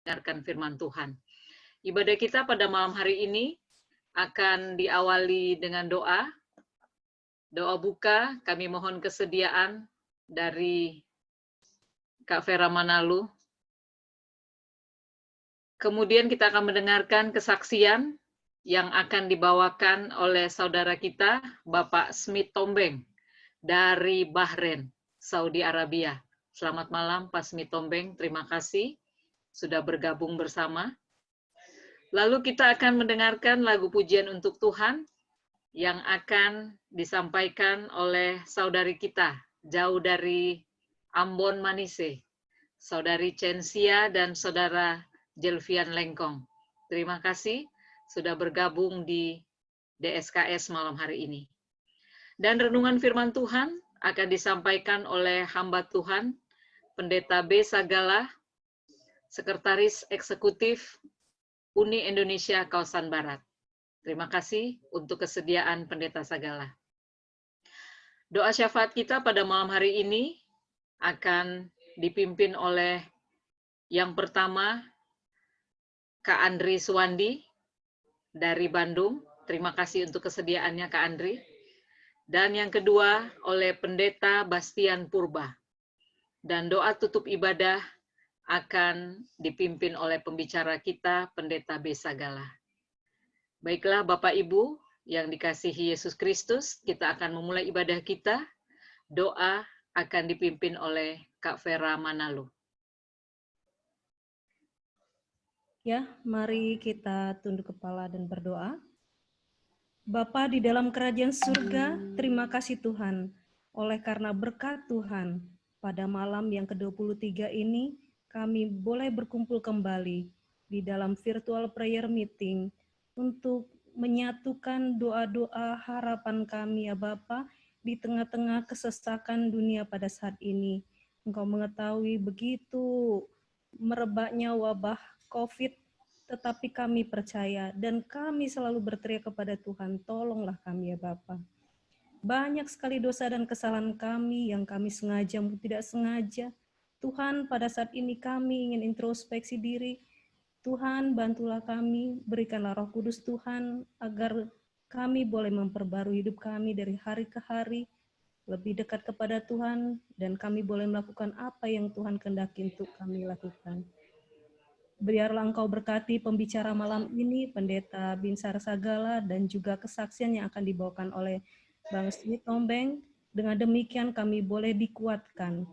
mendengarkan firman Tuhan. Ibadah kita pada malam hari ini akan diawali dengan doa. Doa buka, kami mohon kesediaan dari Kak Vera Manalu. Kemudian kita akan mendengarkan kesaksian yang akan dibawakan oleh saudara kita, Bapak Smith Tombeng, dari Bahrain, Saudi Arabia. Selamat malam, Pak Smith Tombeng. Terima kasih sudah bergabung bersama. Lalu kita akan mendengarkan lagu pujian untuk Tuhan yang akan disampaikan oleh saudari kita, jauh dari Ambon Manise, Saudari Censia dan Saudara Jelvian Lengkong. Terima kasih sudah bergabung di DSKS malam hari ini. Dan renungan firman Tuhan akan disampaikan oleh hamba Tuhan, Pendeta B. Sagala, Sekretaris Eksekutif Uni Indonesia Kawasan Barat. Terima kasih untuk kesediaan Pendeta Sagala. Doa syafaat kita pada malam hari ini akan dipimpin oleh yang pertama, Kak Andri Suwandi dari Bandung. Terima kasih untuk kesediaannya Kak Andri. Dan yang kedua oleh Pendeta Bastian Purba. Dan doa tutup ibadah akan dipimpin oleh pembicara kita, Pendeta B. Sagala. Baiklah Bapak Ibu yang dikasihi Yesus Kristus, kita akan memulai ibadah kita. Doa akan dipimpin oleh Kak Vera Manalu. Ya, mari kita tunduk kepala dan berdoa. Bapa di dalam kerajaan surga, terima kasih Tuhan. Oleh karena berkat Tuhan, pada malam yang ke-23 ini, kami boleh berkumpul kembali di dalam virtual prayer meeting untuk menyatukan doa-doa harapan kami ya Bapa di tengah-tengah kesesakan dunia pada saat ini. Engkau mengetahui begitu merebaknya wabah COVID, tetapi kami percaya dan kami selalu berteriak kepada Tuhan, tolonglah kami ya Bapa. Banyak sekali dosa dan kesalahan kami yang kami sengaja maupun tidak sengaja. Tuhan, pada saat ini kami ingin introspeksi diri. Tuhan, bantulah kami, berikanlah Roh Kudus Tuhan, agar kami boleh memperbarui hidup kami dari hari ke hari, lebih dekat kepada Tuhan, dan kami boleh melakukan apa yang Tuhan kehendaki untuk kami lakukan. Biarlah Engkau berkati pembicara malam ini, Pendeta Binsar Sagala, dan juga kesaksian yang akan dibawakan oleh Bang Smith Tombeng. Dengan demikian kami boleh dikuatkan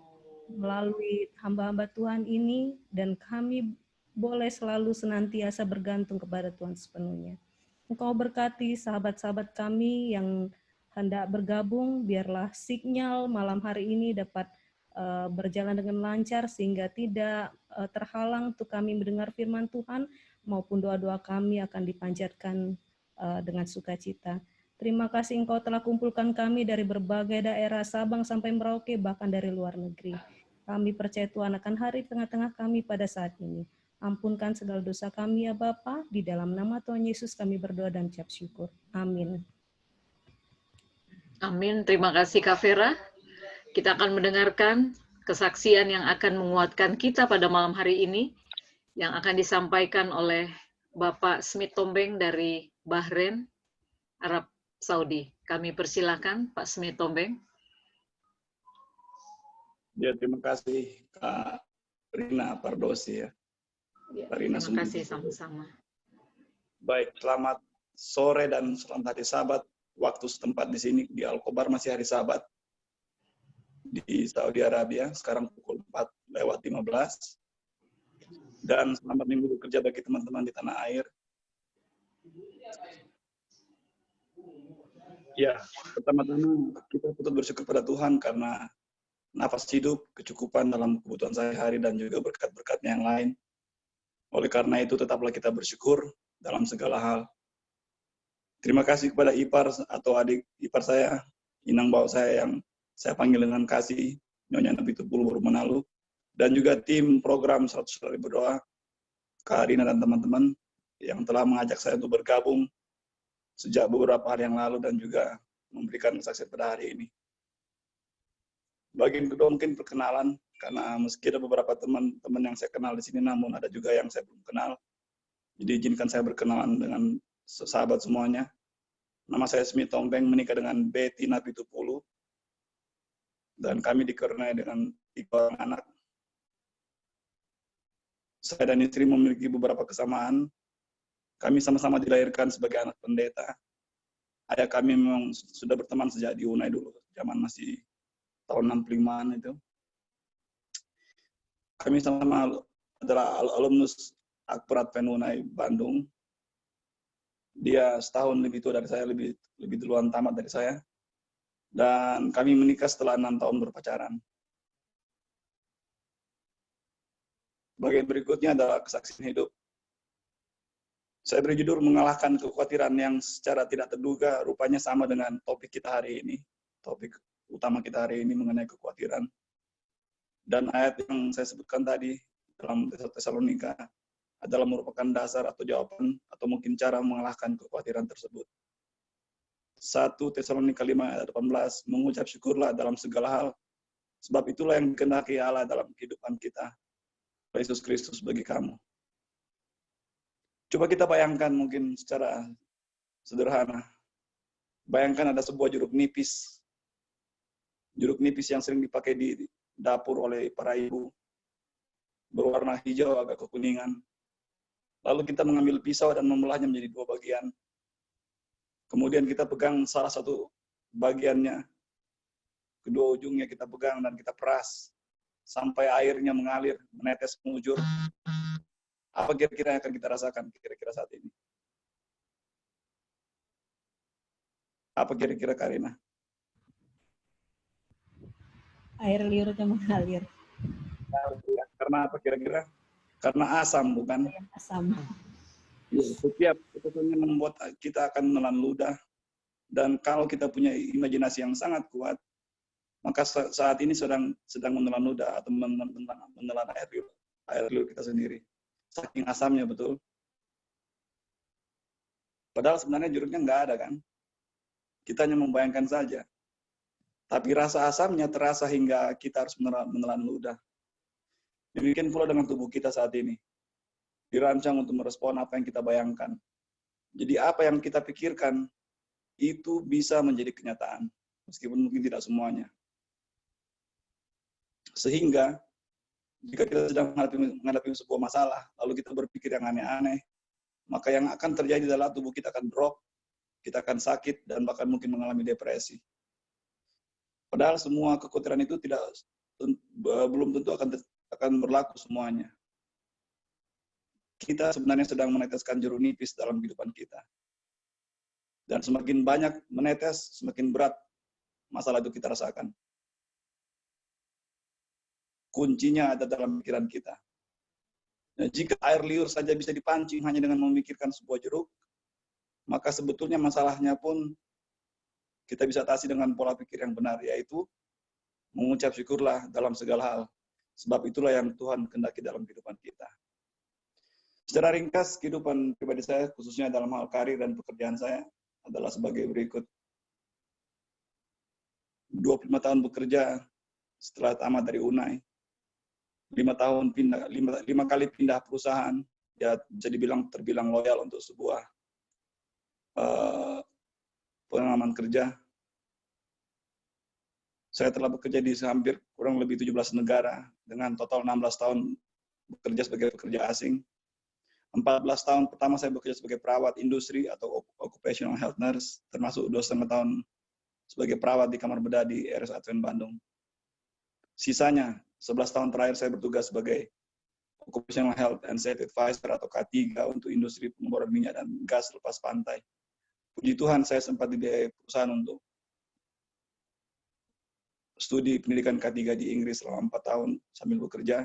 melalui hamba-hamba Tuhan ini, dan kami boleh selalu senantiasa bergantung kepada Tuhan sepenuhnya. Engkau berkati sahabat-sahabat kami yang hendak bergabung, biarlah sinyal malam hari ini dapat berjalan dengan lancar sehingga tidak terhalang untuk kami mendengar firman Tuhan maupun doa-doa kami akan dipanjatkan dengan sukacita. Terima kasih Engkau telah kumpulkan kami dari berbagai daerah Sabang sampai Merauke bahkan dari luar negeri. Kami percaya Tuhan akan hari tengah-tengah kami pada saat ini. Ampunkan segala dosa kami ya Bapa, di dalam nama Tuhan Yesus kami berdoa dan ucap syukur. Amin. Amin. Terima kasih Kak Vera. Kita akan mendengarkan kesaksian yang akan menguatkan kita pada malam hari ini, yang akan disampaikan oleh Bapak Smith Tombeng dari Bahrain, Arab Saudi. Kami persilakan Pak Smith Tombeng. Ya, terima kasih Kak Rina Pardosi ya. Terima kasih sama-sama. Baik, selamat sore dan selamat hari Sabat. Waktu setempat di sini di Al-Khobar masih hari Sabat di Saudi Arabia, sekarang pukul 4:15. Dan selamat minggu bekerja bagi teman-teman di tanah air. Ya, pertama-tama kita patut bersyukur pada Tuhan karena nafas hidup, kecukupan dalam kebutuhan sehari-hari dan juga berkat-berkatnya yang lain. Oleh karena itu tetaplah kita bersyukur dalam segala hal. Terima kasih kepada ipar atau adik ipar saya, inang bawa saya yang saya panggil dengan kasih, Nyonya Nabi Tupul Manalu, dan juga tim program 100 Hari Berdoa, Kak Rina dan teman-teman yang telah mengajak saya untuk bergabung sejak beberapa hari yang lalu dan juga memberikan kesaksian pada hari ini. Bagian kedua mungkin perkenalan, karena meski ada beberapa teman-teman yang saya kenal di sini, namun ada juga yang saya belum kenal. Jadi izinkan saya berkenalan dengan sahabat semuanya. Nama saya Smith Tombeng, menikah dengan Betty Napitupulu, dan kami dikaruniai dengan 3 orang anak. Saya dan istri memiliki beberapa kesamaan. Kami sama-sama dilahirkan sebagai anak pendeta. Ayah kami memang sudah berteman sejak di UNAI dulu, zaman masih tahun 65-an itu. Kami sama-sama adalah alumnus Akprat UNAI Bandung. Dia setahun lebih tua dari saya, lebih duluan tamat dari saya. Dan kami menikah setelah 6 tahun berpacaran. Bagian berikutnya adalah kesaksian hidup. Saya beri judul mengalahkan kekhawatiran yang secara tidak terduga, rupanya sama dengan topik kita hari ini. Topik utama kita hari ini mengenai kekhawatiran. Dan ayat yang saya sebutkan tadi dalam Tesalonika adalah merupakan dasar atau jawaban atau mungkin cara mengalahkan kekhawatiran tersebut. 1 Tesalonika 5 ayat 18, mengucap syukurlah dalam segala hal, sebab itulah yang dikehendaki Allah dalam kehidupan kita, Yesus Kristus bagi kamu. Coba kita bayangkan mungkin secara sederhana. Bayangkan ada sebuah jeruk nipis. Jeruk nipis yang sering dipakai di dapur oleh para ibu. Berwarna hijau agak kekuningan. Lalu kita mengambil pisau dan membelahnya menjadi 2 bagian. Kemudian kita pegang salah satu bagiannya. Kedua ujungnya kita pegang dan kita peras. Sampai airnya mengalir, menetes mengujur. Apa kira-kira yang akan kita rasakan kira-kira saat ini? Apa kira-kira, Karina? Air liurnya mengalir. Karena apa kira-kira? Karena asam, bukan? Asam. Ya, setiap keputusannya membuat kita akan menelan ludah. Dan kalau kita punya imajinasi yang sangat kuat, maka saat ini sedang menelan ludah atau menelan air liur kita sendiri. Saking asamnya, betul. Padahal sebenarnya jeruknya nggak ada, kan? Kita hanya membayangkan saja. Tapi rasa asamnya terasa hingga kita harus menelan ludah. Demikian pula dengan tubuh kita saat ini. Dirancang untuk merespon apa yang kita bayangkan. Jadi apa yang kita pikirkan, itu bisa menjadi kenyataan. Meskipun mungkin tidak semuanya. Sehingga, jika kita sedang menghadapi sebuah masalah, lalu kita berpikir yang aneh-aneh, maka yang akan terjadi adalah tubuh kita akan drop, kita akan sakit, dan bahkan mungkin mengalami depresi. Padahal semua kekhawatiran itu belum tentu akan berlaku semuanya. Kita sebenarnya sedang meneteskan jeruk nipis dalam kehidupan kita. Dan semakin banyak menetes, semakin berat masalah itu kita rasakan. Kuncinya ada dalam pikiran kita. Dan jika air liur saja bisa dipancing hanya dengan memikirkan sebuah jeruk, maka sebetulnya masalahnya pun kita bisa atasi dengan pola pikir yang benar, yaitu mengucap syukurlah dalam segala hal. Sebab itulah yang Tuhan kehendaki dalam kehidupan kita. Secara ringkas, kehidupan pribadi saya, khususnya dalam hal karir dan pekerjaan saya, adalah sebagai berikut. 25 tahun bekerja setelah tamat dari UNAI. 5 kali pindah perusahaan, ya bisa terbilang loyal untuk sebuah pengalaman kerja. Saya telah bekerja di hampir kurang lebih 17 negara dengan total 16 tahun bekerja sebagai pekerja asing. 14 tahun pertama saya bekerja sebagai perawat industri atau occupational health nurse, termasuk 2,5 tahun sebagai perawat di kamar bedah di RS Advent Bandung. Sisanya 11 tahun terakhir saya bertugas sebagai occupational health and safety advisor atau K3 untuk industri pengeboran minyak dan gas lepas pantai. Puji Tuhan saya sempat dibiayai perusahaan untuk studi pendidikan K3 di Inggris selama 4 tahun sambil bekerja.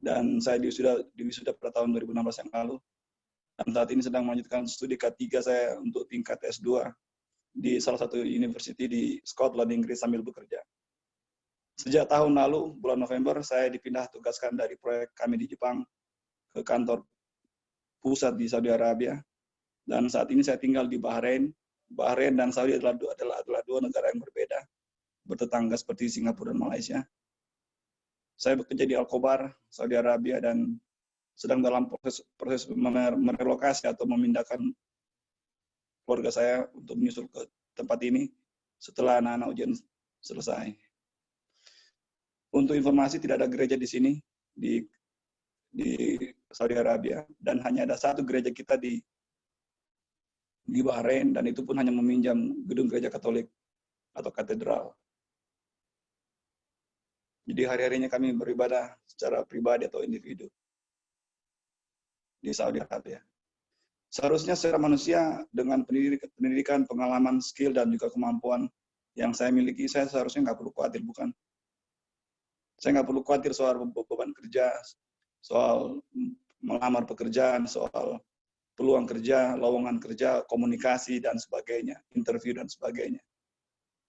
Dan saya diwisuda pada tahun 2016 yang lalu. Dan saat ini sedang melanjutkan studi K3 saya untuk tingkat S2 di salah satu university di Scotland, Inggris sambil bekerja. Sejak tahun lalu, bulan November, saya dipindah tugaskan dari proyek kami di Jepang ke kantor pusat di Saudi Arabia. Dan saat ini saya tinggal di Bahrain. Bahrain dan Saudi adalah dua negara yang berbeda, bertetangga seperti Singapura dan Malaysia. Saya bekerja di Al-Khobar, Saudi Arabia, dan sedang dalam proses merelokasi atau memindahkan keluarga saya untuk menyusul ke tempat ini setelah anak-anak ujian selesai. Untuk informasi, tidak ada gereja di sini, di Saudi Arabia, dan hanya ada satu gereja kita di Bahrain, dan itu pun hanya meminjam gedung gereja Katolik atau katedral. Jadi hari-harinya kami beribadah secara pribadi atau individu di Saudi Arabia. Seharusnya secara manusia dengan pendidikan, pengalaman, skill, dan juga kemampuan yang saya miliki, saya seharusnya nggak perlu khawatir, bukan? Saya nggak perlu khawatir soal beban kerja, soal melamar pekerjaan, soal peluang kerja, lowongan kerja, komunikasi, dan sebagainya, interview, dan sebagainya.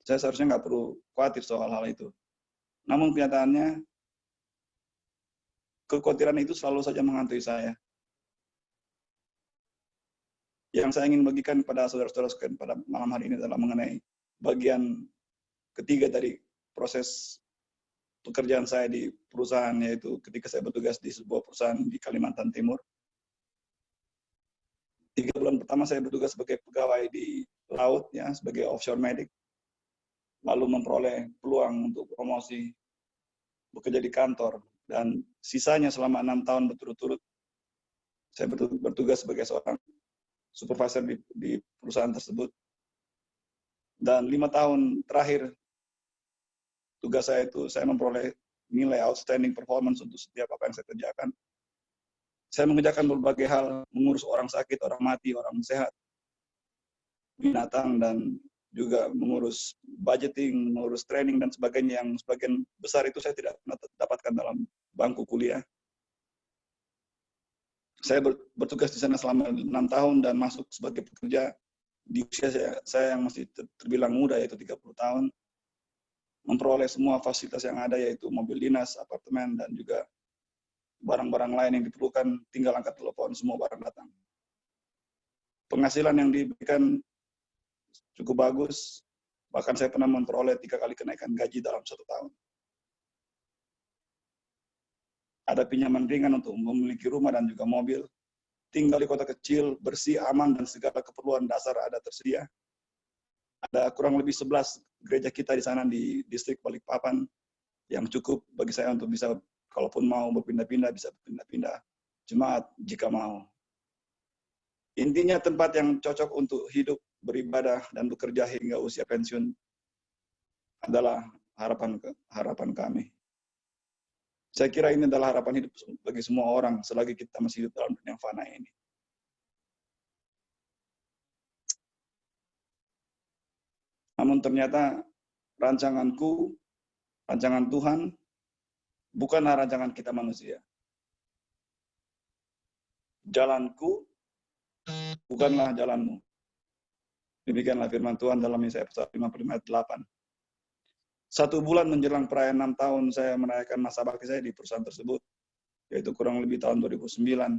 Saya seharusnya nggak perlu khawatir soal hal itu. Namun kenyataannya, kekhawatiran itu selalu saja menghantui saya. Yang saya ingin bagikan kepada saudara-saudara sekalian pada malam hari ini adalah mengenai bagian ketiga dari proses pekerjaan saya di perusahaan, yaitu ketika saya bertugas di sebuah perusahaan di Kalimantan Timur. 3 bulan pertama saya bertugas sebagai pegawai di laut, ya, sebagai offshore medic, lalu memperoleh peluang untuk promosi bekerja di kantor, dan sisanya selama 6 tahun berturut-turut saya bertugas sebagai seorang supervisor di perusahaan tersebut. Dan 5 tahun terakhir tugas saya itu, saya memperoleh nilai outstanding performance untuk setiap apa yang saya kerjakan. Saya mengerjakan berbagai hal, mengurus orang sakit, orang mati, orang sehat, binatang, dan juga mengurus budgeting, mengurus training, dan sebagainya, yang sebagian besar itu saya tidak pernah dapatkan dalam bangku kuliah. Saya bertugas di sana selama 6 tahun dan masuk sebagai pekerja di usia saya yang masih terbilang muda, yaitu 30 tahun. Memperoleh semua fasilitas yang ada, yaitu mobil dinas, apartemen, dan juga barang-barang lain yang diperlukan, tinggal angkat telepon, semua barang datang. Penghasilan yang diberikan cukup bagus, bahkan saya pernah memperoleh 3 kali kenaikan gaji dalam 1 tahun. Ada pinjaman ringan untuk memiliki rumah dan juga mobil, tinggal di kota kecil, bersih, aman, dan segala keperluan dasar ada tersedia. Ada kurang lebih 11 gereja kita di sana di distrik Balikpapan yang cukup bagi saya untuk bisa, kalaupun mau berpindah-pindah, bisa berpindah-pindah jemaat jika mau. Intinya tempat yang cocok untuk hidup, beribadah, dan bekerja hingga usia pensiun adalah harapan kami. Saya kira ini adalah harapan hidup bagi semua orang selagi kita masih hidup dalam dunia fana ini. Namun ternyata rancangan Tuhan bukanlah rancangan kita manusia. Jalanku bukanlah jalanmu. Demikianlah firman Tuhan dalam Yesaya pasal 55 ayat 8. 1 bulan menjelang perayaan 6 tahun saya merayakan masa bakti saya di perusahaan tersebut, yaitu kurang lebih tahun 2009.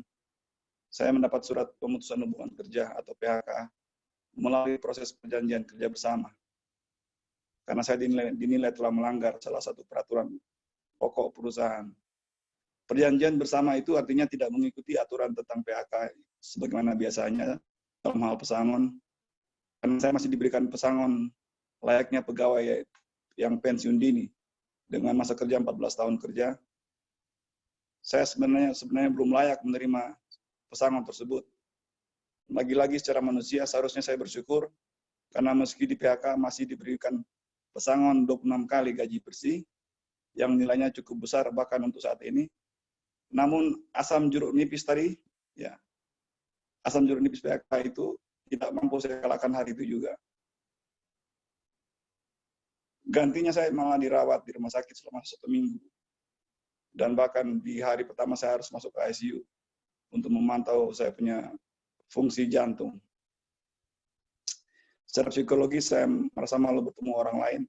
Saya mendapat surat pemutusan hubungan kerja atau PHK melalui proses perjanjian kerja bersama. Karena saya dinilai telah melanggar salah satu peraturan pokok perusahaan. Perjanjian bersama itu artinya tidak mengikuti aturan tentang PHK sebagaimana biasanya dalam hal pesangon. Karena saya masih diberikan pesangon layaknya pegawai yang pensiun dini dengan masa kerja 14 tahun kerja. Saya sebenarnya belum layak menerima pesangon tersebut. Lagi-lagi secara manusia seharusnya saya bersyukur karena meski di PHK masih diberikan pesangon 26 kali gaji bersih yang nilainya cukup besar bahkan untuk saat ini. Namun asam jeruk nipis tadi, ya, asam jeruk nipis PHK itu tidak mampu saya kalahkan hari itu juga. Gantinya saya malah dirawat di rumah sakit selama 1 minggu. Dan bahkan di hari pertama saya harus masuk ke ICU untuk memantau saya punya fungsi jantung. Secara psikologis saya merasa malu bertemu orang lain,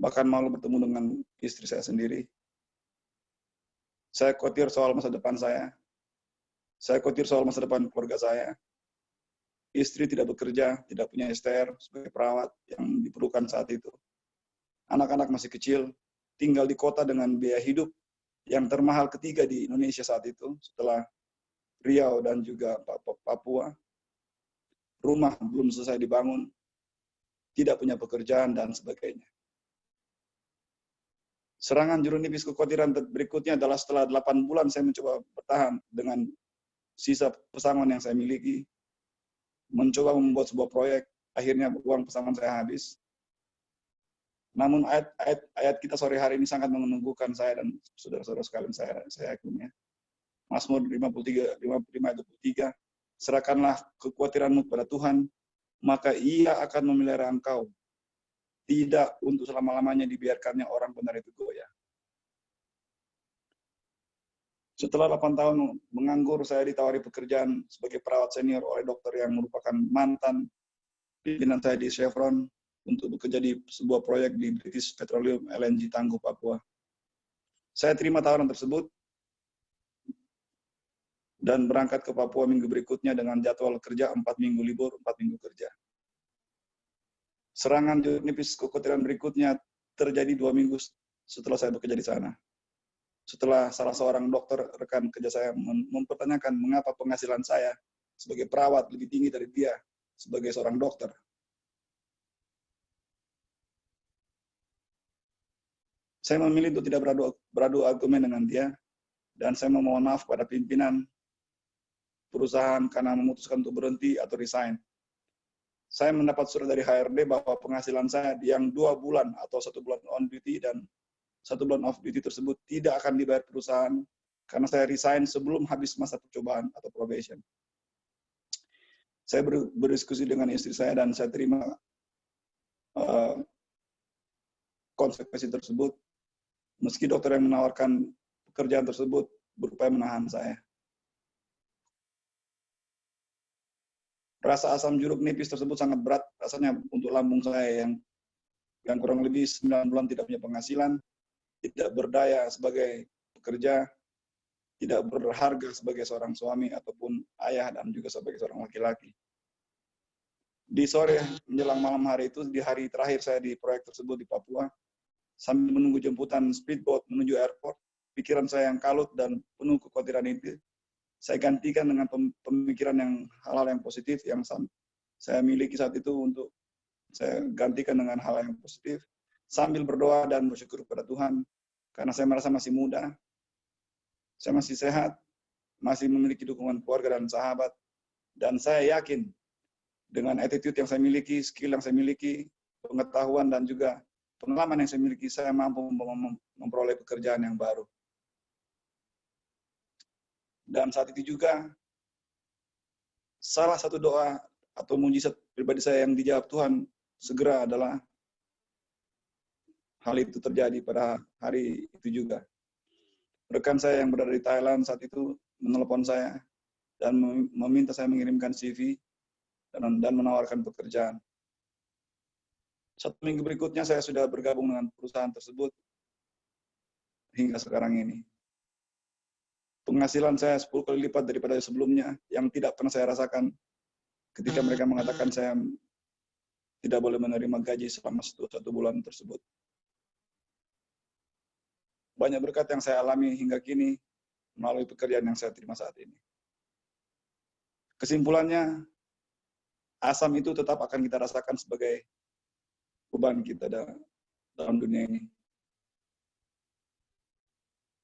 bahkan malu bertemu dengan istri saya sendiri. Saya khawatir soal masa depan saya. Saya khawatir soal masa depan keluarga saya. Istri tidak bekerja, tidak punya STR sebagai perawat yang diperlukan saat itu. Anak-anak masih kecil, tinggal di kota dengan biaya hidup yang termahal ketiga di Indonesia saat itu, setelah Riau dan juga Papua. Rumah belum selesai dibangun, tidak punya pekerjaan, dan sebagainya. Serangan juru nipis kekhawatiran berikutnya adalah setelah 8 bulan saya mencoba bertahan dengan sisa pesangon yang saya miliki, mencoba membuat sebuah proyek, akhirnya uang pesangon saya habis. Namun ayat kita sore hari ini sangat menunggukan saya dan saudara-saudara sekalian saya yakin ya. Mazmur 53, 55, 23, serahkanlah kekhawatiranmu kepada Tuhan, maka Ia akan memelihara engkau. Tidak untuk selama-lamanya dibiarkannya orang benar itu goyah. Setelah 8 tahun menganggur, saya ditawari pekerjaan sebagai perawat senior oleh dokter yang merupakan mantan pimpinan saya di Chevron untuk bekerja di sebuah proyek di British Petroleum LNG Tangguh, Papua. Saya terima tawaran tersebut dan berangkat ke Papua minggu berikutnya dengan jadwal kerja 4 minggu libur, 4 minggu kerja. Serangan juru nipis kekhawatiran berikutnya terjadi 2 minggu setelah saya bekerja di sana. Setelah salah seorang dokter rekan kerja saya mempertanyakan mengapa penghasilan saya sebagai perawat lebih tinggi dari dia sebagai seorang dokter. Saya memilih untuk tidak beradu argumen dengan dia, dan saya memohon maaf pada pimpinan perusahaan karena memutuskan untuk berhenti atau resign. Saya mendapat surat dari HRD bahwa penghasilan saya yang 2 bulan atau 1 bulan on duty dan 1 bulan off duty tersebut tidak akan dibayar perusahaan karena saya resign sebelum habis masa percobaan atau probation. Saya berdiskusi dengan istri saya dan saya terima konsekuensi tersebut, meski dokter yang menawarkan pekerjaan tersebut berupaya menahan saya. Rasa asam jeruk nipis tersebut sangat berat rasanya untuk lambung saya yang kurang lebih 9 bulan tidak punya penghasilan, tidak berdaya sebagai pekerja, tidak berharga sebagai seorang suami ataupun ayah dan juga sebagai seorang laki-laki. Di sore menjelang malam hari itu, di hari terakhir saya di proyek tersebut di Papua, sambil menunggu jemputan speedboat menuju airport, pikiran saya yang kalut dan penuh kekhawatiran itu, saya gantikan dengan pemikiran yang hal-hal yang positif yang saya miliki saat itu untuk saya gantikan dengan hal yang positif, sambil berdoa dan bersyukur kepada Tuhan, karena saya merasa masih muda, saya masih sehat, masih memiliki dukungan keluarga dan sahabat, dan saya yakin dengan attitude yang saya miliki, skill yang saya miliki, pengetahuan dan juga pengalaman yang saya miliki, saya mampu memperoleh pekerjaan yang baru. Dan saat itu juga, salah satu doa atau mujizat pribadi saya yang dijawab Tuhan segera adalah hal itu terjadi pada hari itu juga. Rekan saya yang berada di Thailand saat itu menelepon saya dan meminta saya mengirimkan CV dan menawarkan pekerjaan. 1 minggu berikutnya saya sudah bergabung dengan perusahaan tersebut hingga sekarang ini. Penghasilan saya 10 kali lipat daripada sebelumnya yang tidak pernah saya rasakan ketika mereka mengatakan saya tidak boleh menerima gaji selama 1 bulan tersebut. Banyak berkat yang saya alami hingga kini melalui pekerjaan yang saya terima saat ini. Kesimpulannya, asam itu tetap akan kita rasakan sebagai beban kita dalam dunia ini.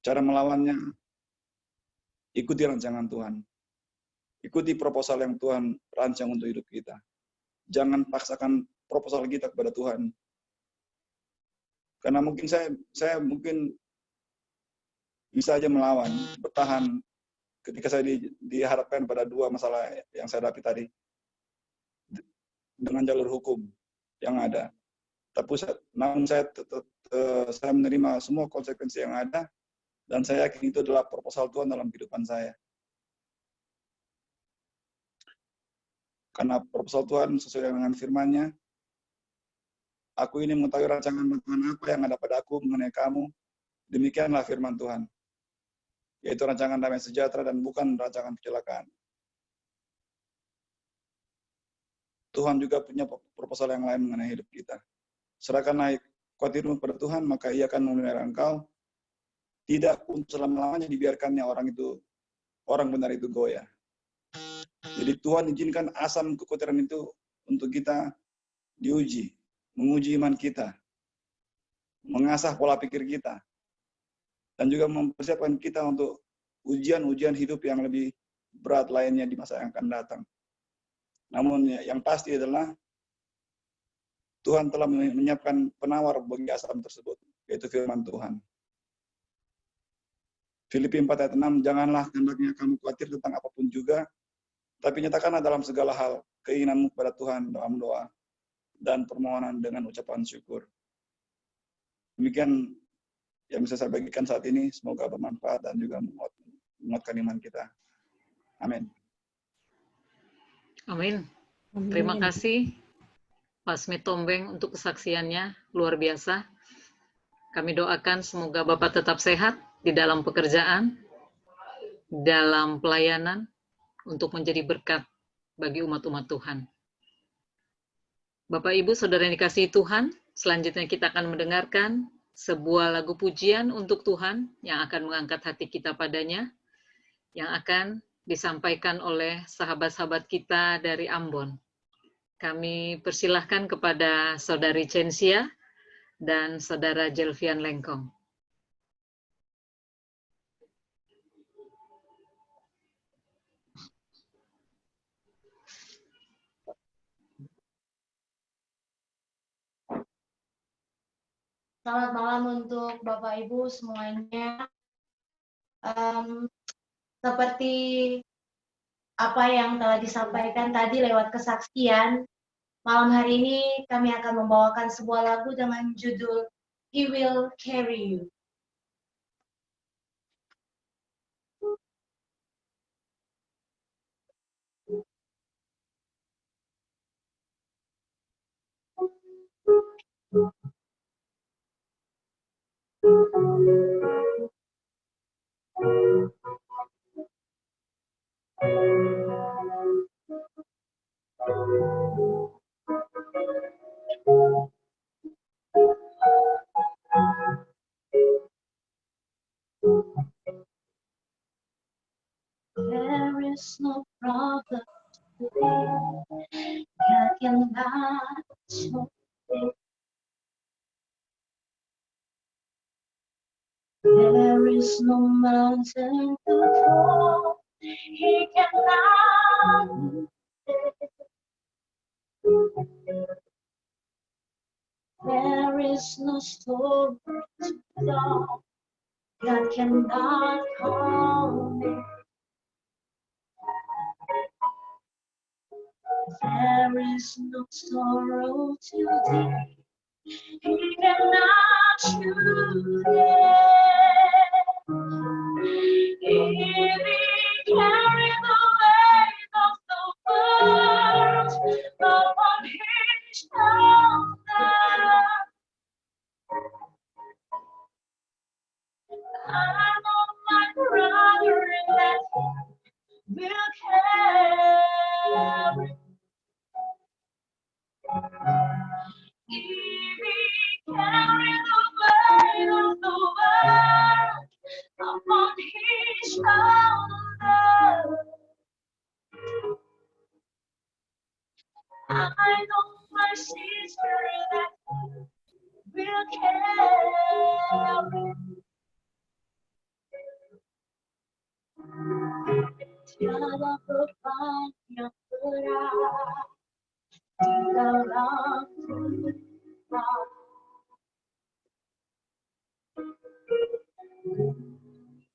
Cara melawannya, ikuti rancangan Tuhan. Ikuti proposal yang Tuhan rancang untuk hidup kita. Jangan paksakan proposal kita kepada Tuhan. Karena mungkin saya mungkin bisa aja melawan, bertahan ketika saya dihadapkan pada 2 masalah yang saya hadapi tadi. Dengan jalur hukum yang ada. Namun saya menerima semua konsekuensi yang ada, dan saya yakin itu adalah proposal Tuhan dalam kehidupan saya. Karena proposal Tuhan sesuai dengan firman-Nya, aku ini mengetahui rancangan Tuhan apa yang ada pada aku mengenai kamu, demikianlah firman Tuhan, yaitu rancangan damai sejahtera dan bukan rancangan kecelakaan. Tuhan juga punya proposal yang lain mengenai hidup kita. Serahkanlah khawatirmu kepada Tuhan, maka Ia akan memelihara engkau. tidak untuk selama-lamanya dibiarkannya orang benar itu goyah. Jadi Tuhan izinkan asam kekotoran itu untuk kita diuji, menguji iman kita, mengasah pola pikir kita, dan juga mempersiapkan kita untuk ujian-ujian hidup yang lebih berat lainnya di masa yang akan datang. Namun yang pasti adalah Tuhan telah menyiapkan penawar bagi asam tersebut, yaitu firman Tuhan. Filipi 4 ayat 6, janganlah hendaknya kamu khawatir tentang apapun juga, tapi nyatakanlah dalam segala hal keinginanmu kepada Tuhan dalam doa dan permohonan dengan ucapan syukur. Demikian yang bisa saya bagikan saat ini, semoga bermanfaat dan juga menguatkan iman kita. Amin. Amin. Terima kasih Pak Smith Tombeng untuk kesaksiannya, luar biasa. Kami doakan semoga Bapak tetap sehat di dalam pekerjaan, dalam pelayanan, untuk menjadi berkat bagi umat-umat Tuhan. Bapak, Ibu, Saudara yang dikasihi Tuhan, selanjutnya kita akan mendengarkan sebuah lagu pujian untuk Tuhan yang akan mengangkat hati kita padanya, yang akan disampaikan oleh sahabat-sahabat kita dari Ambon. Kami persilahkan kepada Saudari Censia dan Saudara Jelvian Lengkong. Selamat malam untuk Bapak Ibu semuanya. Seperti apa yang telah disampaikan tadi lewat kesaksian, malam hari ini kami akan membawakan sebuah lagu dengan judul He Will Carry You. There is no problem today God cannot solve it. There is no mountain to fall He cannot move it. There is no story to solve God cannot calm it. There is no sorrow too deep He cannot choose it. He will carry the weight of the world upon His shoulder. I know my brother that He will carry. He will carry the weight of the world upon His shoulder. I know my sister that He will carry. Tiada beban yang berat di dalam Tuhan.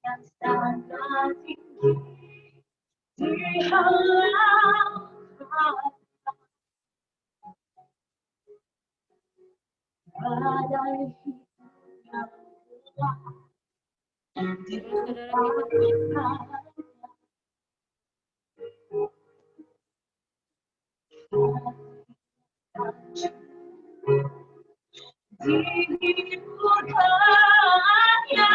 Yang sangat tinggi di halaman badai yang gelap di depan. Dihidupkannya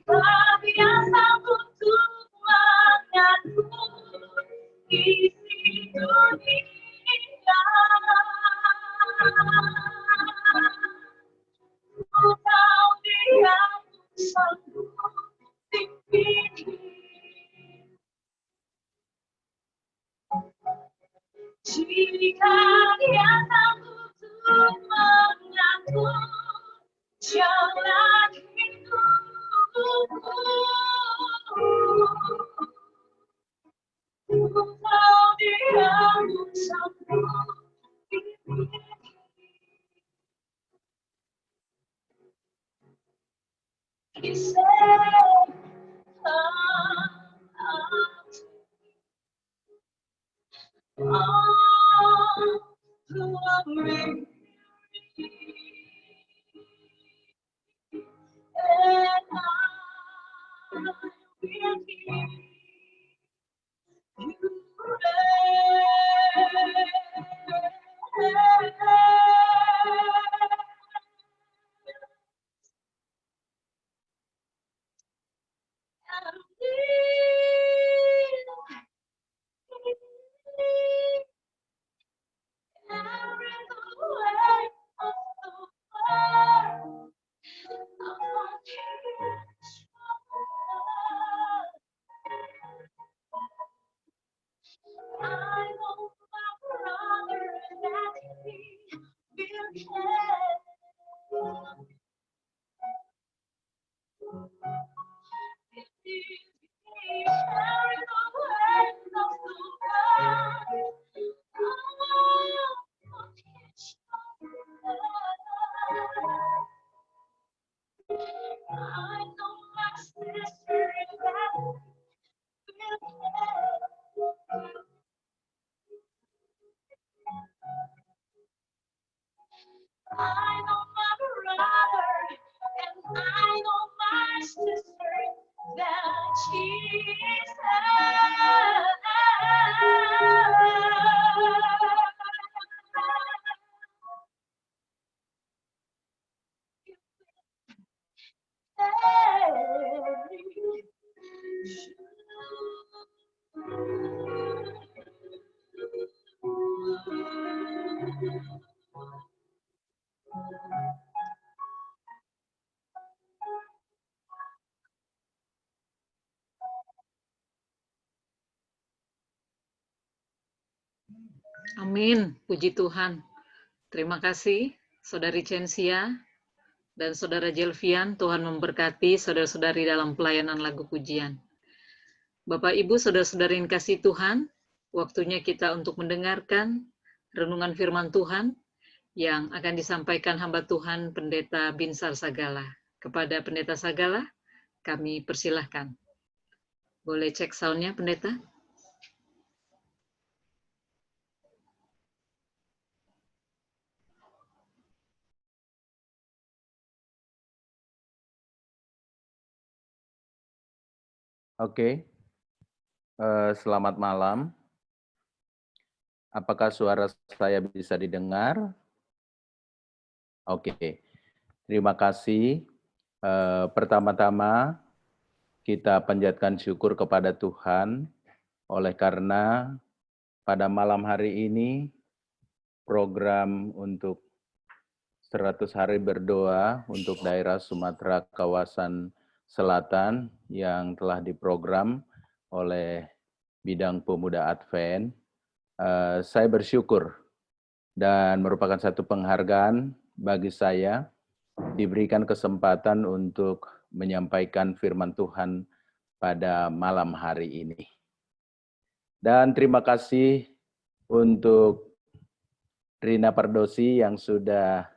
kami yang sanggup untuk mengatur isi dunia. Jika dia tak butuh mengaku, jalan hidupku. Kau dia bersambung He said, all who are weary and I will hear you I know my brother that he will care. If he carry the weight of the world, on his shoulder. I know my sister that will care. I know my brother and I know my sister that Jesus. Amin, puji Tuhan. Terima kasih, Saudari Censia dan Saudara Jelvian. Tuhan memberkati saudara-saudari dalam pelayanan lagu pujian. Bapak, Ibu, saudara-saudari yang kasih Tuhan, waktunya kita untuk mendengarkan renungan firman Tuhan yang akan disampaikan hamba Tuhan Pendeta Binsar Sagala. Kepada Pendeta Sagala, kami persilahkan. Boleh cek sound-nya, Pendeta? Oke, selamat malam. Apakah suara saya bisa didengar? Oke, terima kasih. Pertama-tama kita panjatkan syukur kepada Tuhan oleh karena pada malam hari ini program untuk 100 hari berdoa untuk daerah Sumatera kawasan Selatan yang telah diprogram oleh bidang pemuda Advent, saya bersyukur dan merupakan satu penghargaan bagi saya diberikan kesempatan untuk menyampaikan firman Tuhan pada malam hari ini. Dan terima kasih untuk Rina Pardosi yang sudah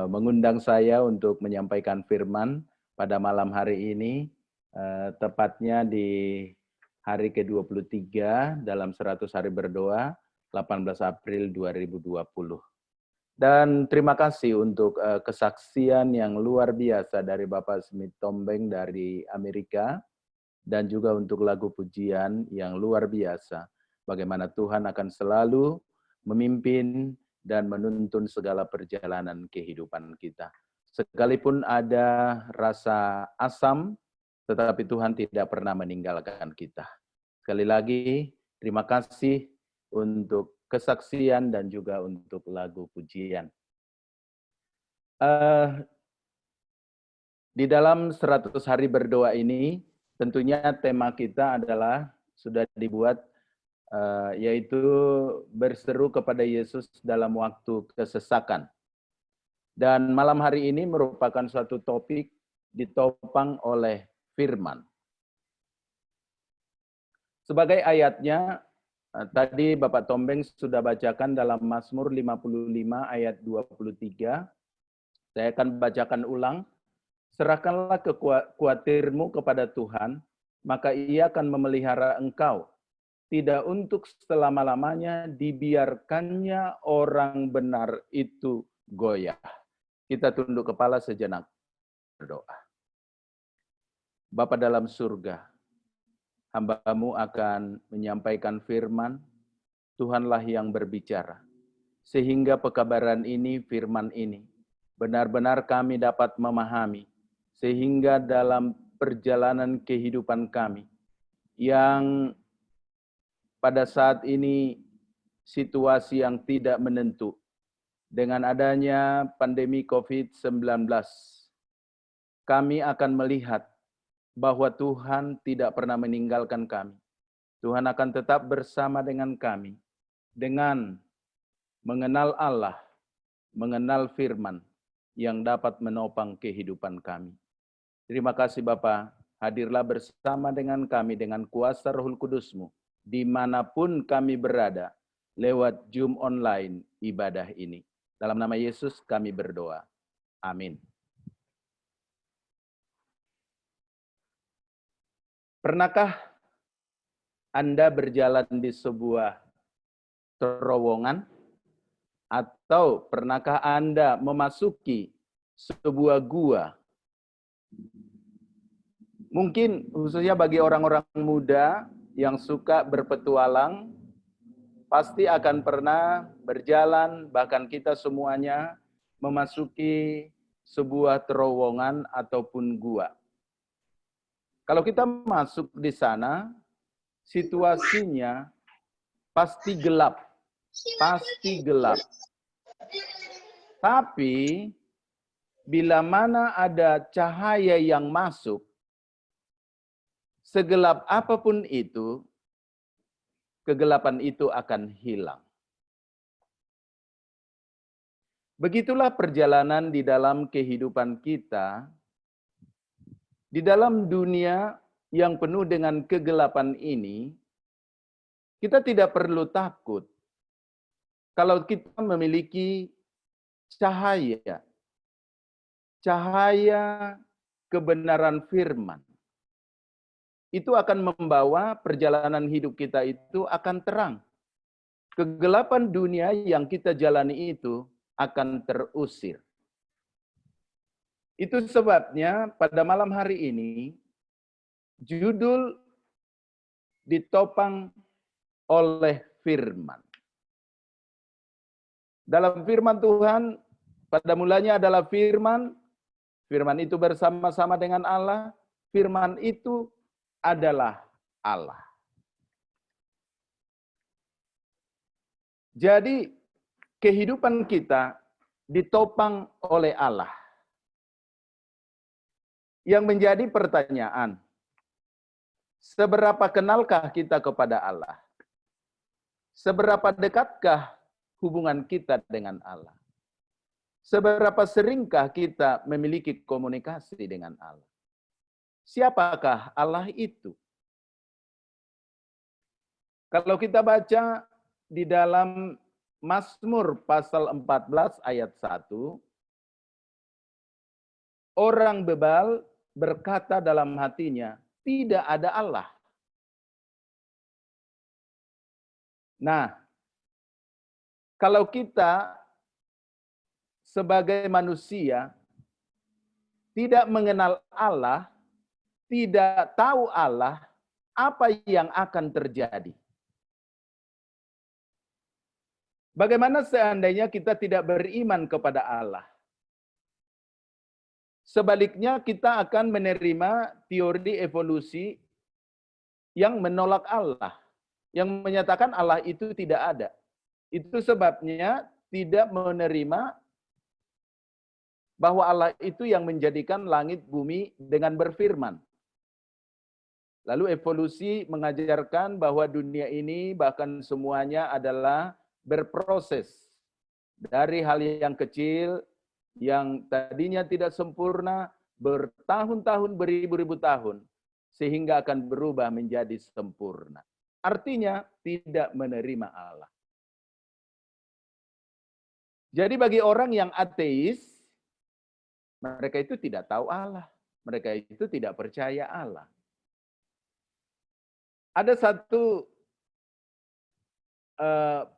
mengundang saya untuk menyampaikan firman pada malam hari ini, tepatnya di hari ke-23 dalam 100 hari berdoa, 18 April 2020. Dan terima kasih untuk kesaksian yang luar biasa dari Bapak Smith Tombeng dari Amerika, dan juga untuk lagu pujian yang luar biasa. Bagaimana Tuhan akan selalu memimpin dan menuntun segala perjalanan kehidupan kita. Sekalipun ada rasa asam, tetapi Tuhan tidak pernah meninggalkan kita. Sekali lagi, terima kasih untuk kesaksian dan juga untuk lagu pujian. Di dalam 100 hari berdoa ini, tentunya tema kita adalah sudah dibuat yaitu berseru kepada Yesus dalam waktu kesesakan. Dan malam hari ini merupakan suatu topik ditopang oleh firman. Sebagai ayatnya, tadi Bapak Tombeng sudah bacakan dalam Mazmur 55 ayat 23. Saya akan bacakan ulang. Serahkanlah kekuatirmu kepada Tuhan, maka Ia akan memelihara engkau. Tidak untuk selama-lamanya dibiarkannya orang benar itu goyah. Kita tunduk kepala sejenak, berdoa. Bapa dalam surga, hamba-Mu akan menyampaikan firman, Tuhanlah yang berbicara. Sehingga pekabaran ini, firman ini, benar-benar kami dapat memahami, sehingga dalam perjalanan kehidupan kami, yang pada saat ini situasi yang tidak menentu, dengan adanya pandemi COVID-19, kami akan melihat bahwa Tuhan tidak pernah meninggalkan kami. Tuhan akan tetap bersama dengan kami, dengan mengenal Allah, mengenal firman yang dapat menopang kehidupan kami. Terima kasih Bapa, hadirlah bersama dengan kami dengan kuasa Roh Kudus-Mu, dimanapun kami berada, lewat Zoom online ibadah ini. Dalam nama Yesus kami berdoa. Amin. Pernahkah Anda berjalan di sebuah terowongan? Atau pernahkah Anda memasuki sebuah gua? Mungkin khususnya bagi orang-orang muda yang suka berpetualang, pasti akan pernah berjalan, bahkan kita semuanya memasuki sebuah terowongan ataupun gua. Kalau kita masuk di sana, situasinya pasti gelap. Pasti gelap. Tapi, bila mana ada cahaya yang masuk, segelap apapun itu, kegelapan itu akan hilang. Begitulah perjalanan di dalam kehidupan kita, di dalam dunia yang penuh dengan kegelapan ini, kita tidak perlu takut kalau kita memiliki cahaya, cahaya kebenaran firman. Itu akan membawa perjalanan hidup kita itu akan terang. Kegelapan dunia yang kita jalani itu akan terusir. Itu sebabnya pada malam hari ini, judul ditopang oleh firman. Dalam firman Tuhan, pada mulanya adalah firman, firman itu bersama-sama dengan Allah, firman itu adalah Allah. Jadi, kehidupan kita ditopang oleh Allah. Yang menjadi pertanyaan, seberapa kenalkah kita kepada Allah? Seberapa dekatkah hubungan kita dengan Allah? Seberapa seringkah kita memiliki komunikasi dengan Allah? Siapakah Allah itu? Kalau kita baca di dalam Mazmur pasal 14 ayat 1, orang bebal berkata dalam hatinya, tidak ada Allah. Nah, kalau kita sebagai manusia tidak mengenal Allah, tidak tahu Allah, apa yang akan terjadi? Bagaimana seandainya kita tidak beriman kepada Allah? Sebaliknya kita akan menerima teori evolusi yang menolak Allah, yang menyatakan Allah itu tidak ada. Itu sebabnya tidak menerima bahwa Allah itu yang menjadikan langit bumi dengan berfirman. Lalu evolusi mengajarkan bahwa dunia ini bahkan semuanya adalah berproses. Dari hal yang kecil, yang tadinya tidak sempurna, bertahun-tahun, beribu-ribu tahun, sehingga akan berubah menjadi sempurna. Artinya tidak menerima Allah. Jadi bagi orang yang ateis, mereka itu tidak tahu Allah. Mereka itu tidak percaya Allah. Ada satu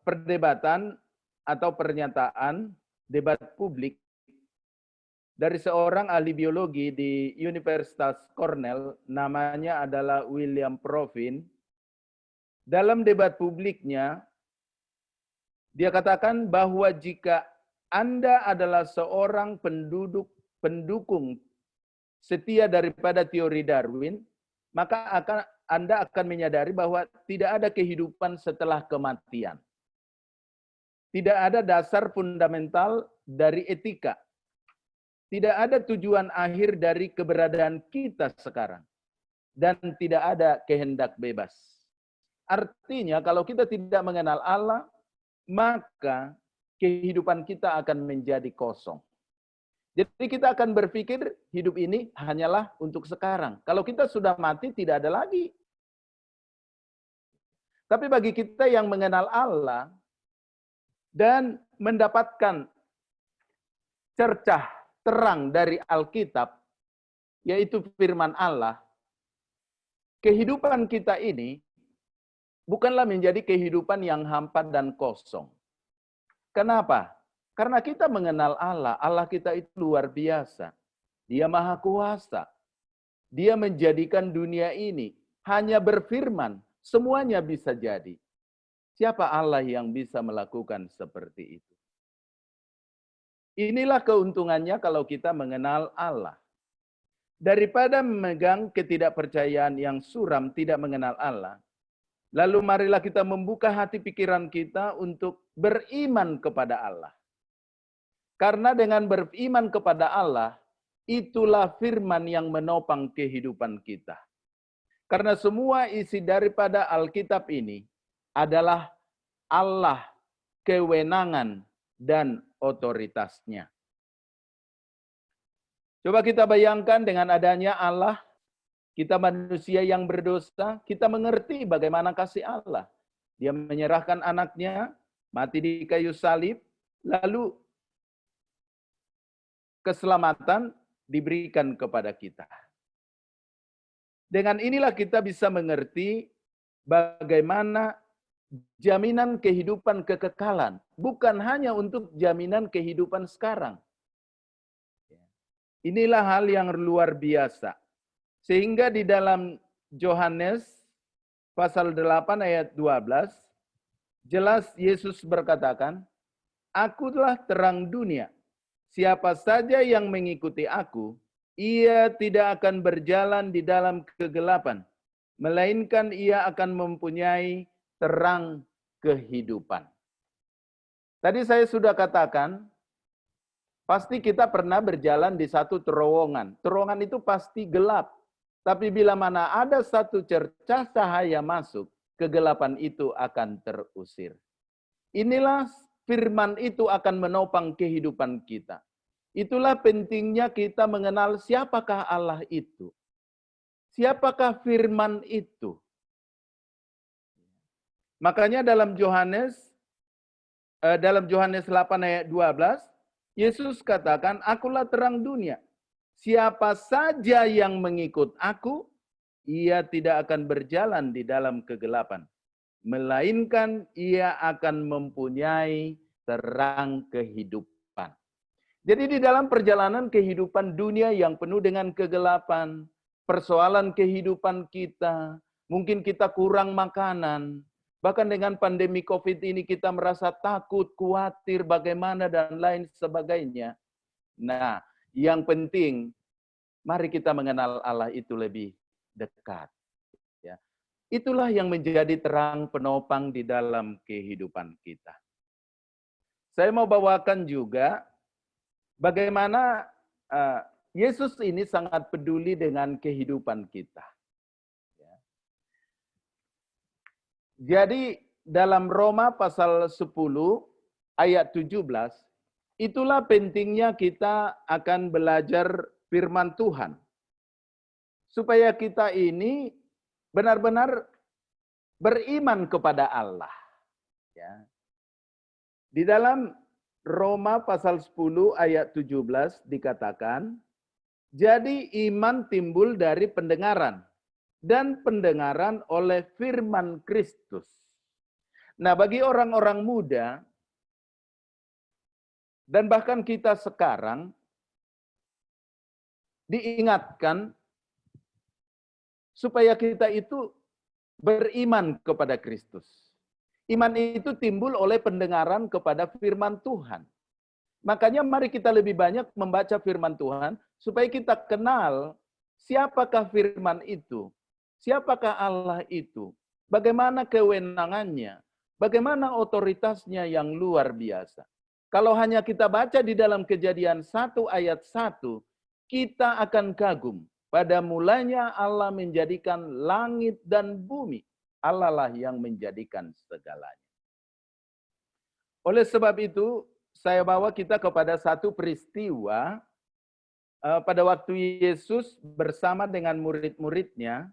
perdebatan atau pernyataan debat publik dari seorang ahli biologi di Universitas Cornell, namanya adalah William Provin. Dalam debat publiknya, dia katakan bahwa jika Anda adalah seorang pendukung setia daripada teori Darwin, maka Anda akan menyadari bahwa tidak ada kehidupan setelah kematian. Tidak ada dasar fundamental dari etika. Tidak ada tujuan akhir dari keberadaan kita sekarang. Dan tidak ada kehendak bebas. Artinya kalau kita tidak mengenal Allah, maka kehidupan kita akan menjadi kosong. Jadi kita akan berpikir hidup ini hanyalah untuk sekarang. Kalau kita sudah mati, tidak ada lagi. Tapi bagi kita yang mengenal Allah dan mendapatkan cercah terang dari Alkitab, yaitu firman Allah, kehidupan kita ini bukanlah menjadi kehidupan yang hampa dan kosong. Kenapa? Karena kita mengenal Allah. Allah kita itu luar biasa. Dia maha kuasa. Dia menjadikan dunia ini hanya berfirman, semuanya bisa jadi. Siapa Allah yang bisa melakukan seperti itu? Inilah keuntungannya kalau kita mengenal Allah. Daripada memegang ketidakpercayaan yang suram, tidak mengenal Allah, lalu marilah kita membuka hati pikiran kita untuk beriman kepada Allah. Karena dengan beriman kepada Allah, itulah firman yang menopang kehidupan kita. Karena semua isi daripada Alkitab ini adalah Allah, kewenangan, dan otoritasnya. Coba kita bayangkan dengan adanya Allah, kita manusia yang berdosa, kita mengerti bagaimana kasih Allah. Dia menyerahkan anaknya, mati di kayu salib, lalu keselamatan diberikan kepada kita. Dengan inilah kita bisa mengerti bagaimana jaminan kehidupan kekekalan, bukan hanya untuk jaminan kehidupan sekarang. Inilah hal yang luar biasa. Sehingga di dalam Yohanes pasal 8 ayat 12, jelas Yesus berkatakan, "Akulah terang dunia. Siapa saja yang mengikuti aku, ia tidak akan berjalan di dalam kegelapan, melainkan ia akan mempunyai terang kehidupan." Tadi saya sudah katakan, pasti kita pernah berjalan di satu terowongan. Terowongan itu pasti gelap. Tapi bila mana ada satu cercah cahaya masuk, kegelapan itu akan terusir. Inilah firman itu akan menopang kehidupan kita. Itulah pentingnya kita mengenal siapakah Allah itu. Siapakah firman itu. Makanya dalam Yohanes 8 ayat 12, Yesus katakan, "Akulah terang dunia. Siapa saja yang mengikut aku, ia tidak akan berjalan di dalam kegelapan, melainkan ia akan mempunyai terang kehidupan." Jadi di dalam perjalanan kehidupan dunia yang penuh dengan kegelapan, persoalan kehidupan kita, mungkin kita kurang makanan, bahkan dengan pandemi COVID ini kita merasa takut, khawatir, bagaimana, dan lain sebagainya. Nah, yang penting, mari kita mengenal Allah itu lebih dekat. Ya. Itulah yang menjadi terang penopang di dalam kehidupan kita. Saya mau bawakan juga bagaimana Yesus ini sangat peduli dengan kehidupan kita. Ya. Jadi dalam Roma pasal 10 ayat 17, itulah pentingnya kita akan belajar firman Tuhan. Supaya kita ini benar-benar beriman kepada Allah. Ya. Di dalam Roma pasal 10 ayat 17 dikatakan, jadi iman timbul dari pendengaran, dan pendengaran oleh firman Kristus. Nah, bagi orang-orang muda, dan bahkan kita sekarang, diingatkan supaya kita itu beriman kepada Kristus. Iman itu timbul oleh pendengaran kepada firman Tuhan. Makanya mari kita lebih banyak membaca firman Tuhan, supaya kita kenal siapakah firman itu, siapakah Allah itu, bagaimana kewenangannya, bagaimana otoritasnya yang luar biasa. Kalau hanya kita baca di dalam Kejadian 1 ayat 1, kita akan kagum. Pada mulanya Allah menjadikan langit dan bumi. Allah lah yang menjadikan segalanya. Oleh sebab itu, saya bawa kita kepada satu peristiwa pada waktu Yesus bersama dengan murid-muridnya.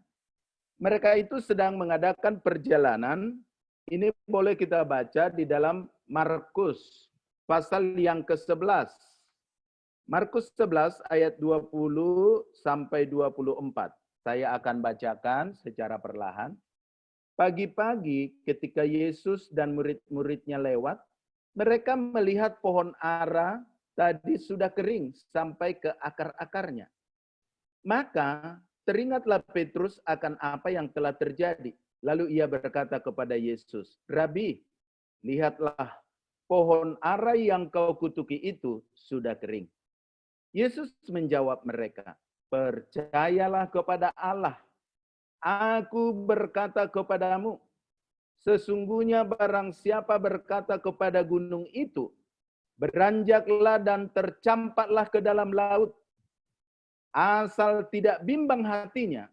Mereka itu sedang mengadakan perjalanan. Ini boleh kita baca di dalam Markus pasal yang ke-11. Markus 11 ayat 20 sampai 24. Saya akan bacakan secara perlahan. Pagi-pagi ketika Yesus dan murid-muridnya lewat, mereka melihat pohon ara tadi sudah kering sampai ke akar-akarnya. Maka teringatlah Petrus akan apa yang telah terjadi. Lalu ia berkata kepada Yesus, "Rabi, lihatlah pohon ara yang kau kutuki itu sudah kering." Yesus menjawab mereka, "Percayalah kepada Allah. Aku berkata kepadamu, sesungguhnya barang siapa berkata kepada gunung itu, beranjaklah dan tercampaklah ke dalam laut, asal tidak bimbang hatinya,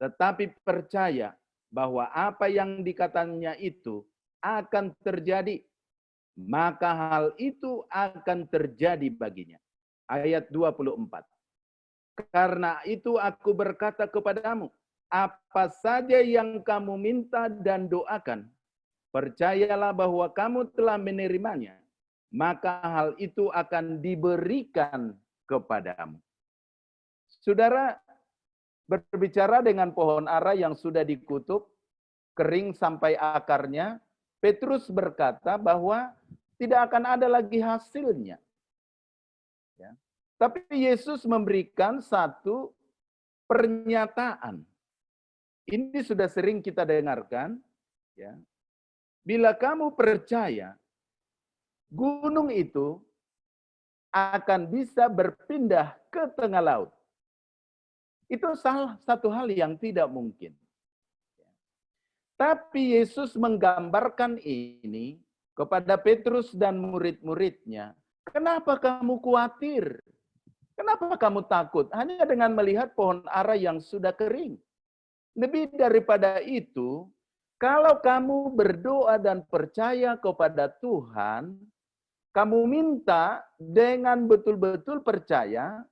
tetapi percaya bahwa apa yang dikatanya itu akan terjadi, maka hal itu akan terjadi baginya." Ayat 24. Karena itu aku berkata kepadamu, apa saja yang kamu minta dan doakan, percayalah bahwa kamu telah menerimanya, maka hal itu akan diberikan kepadamu. Saudara, berbicara dengan pohon ara yang sudah dikutuk, kering sampai akarnya, Petrus berkata bahwa tidak akan ada lagi hasilnya. Ya. Tapi Yesus memberikan satu pernyataan. Ini sudah sering kita dengarkan. Ya. Bila kamu percaya, gunung itu akan bisa berpindah ke tengah laut. Itu salah satu hal yang tidak mungkin. Tapi Yesus menggambarkan ini kepada Petrus dan murid-muridnya. Kenapa kamu khawatir? Kenapa kamu takut? Hanya dengan melihat pohon ara yang sudah kering. Lebih daripada itu, kalau kamu berdoa dan percaya kepada Tuhan, kamu minta dengan betul-betul percaya,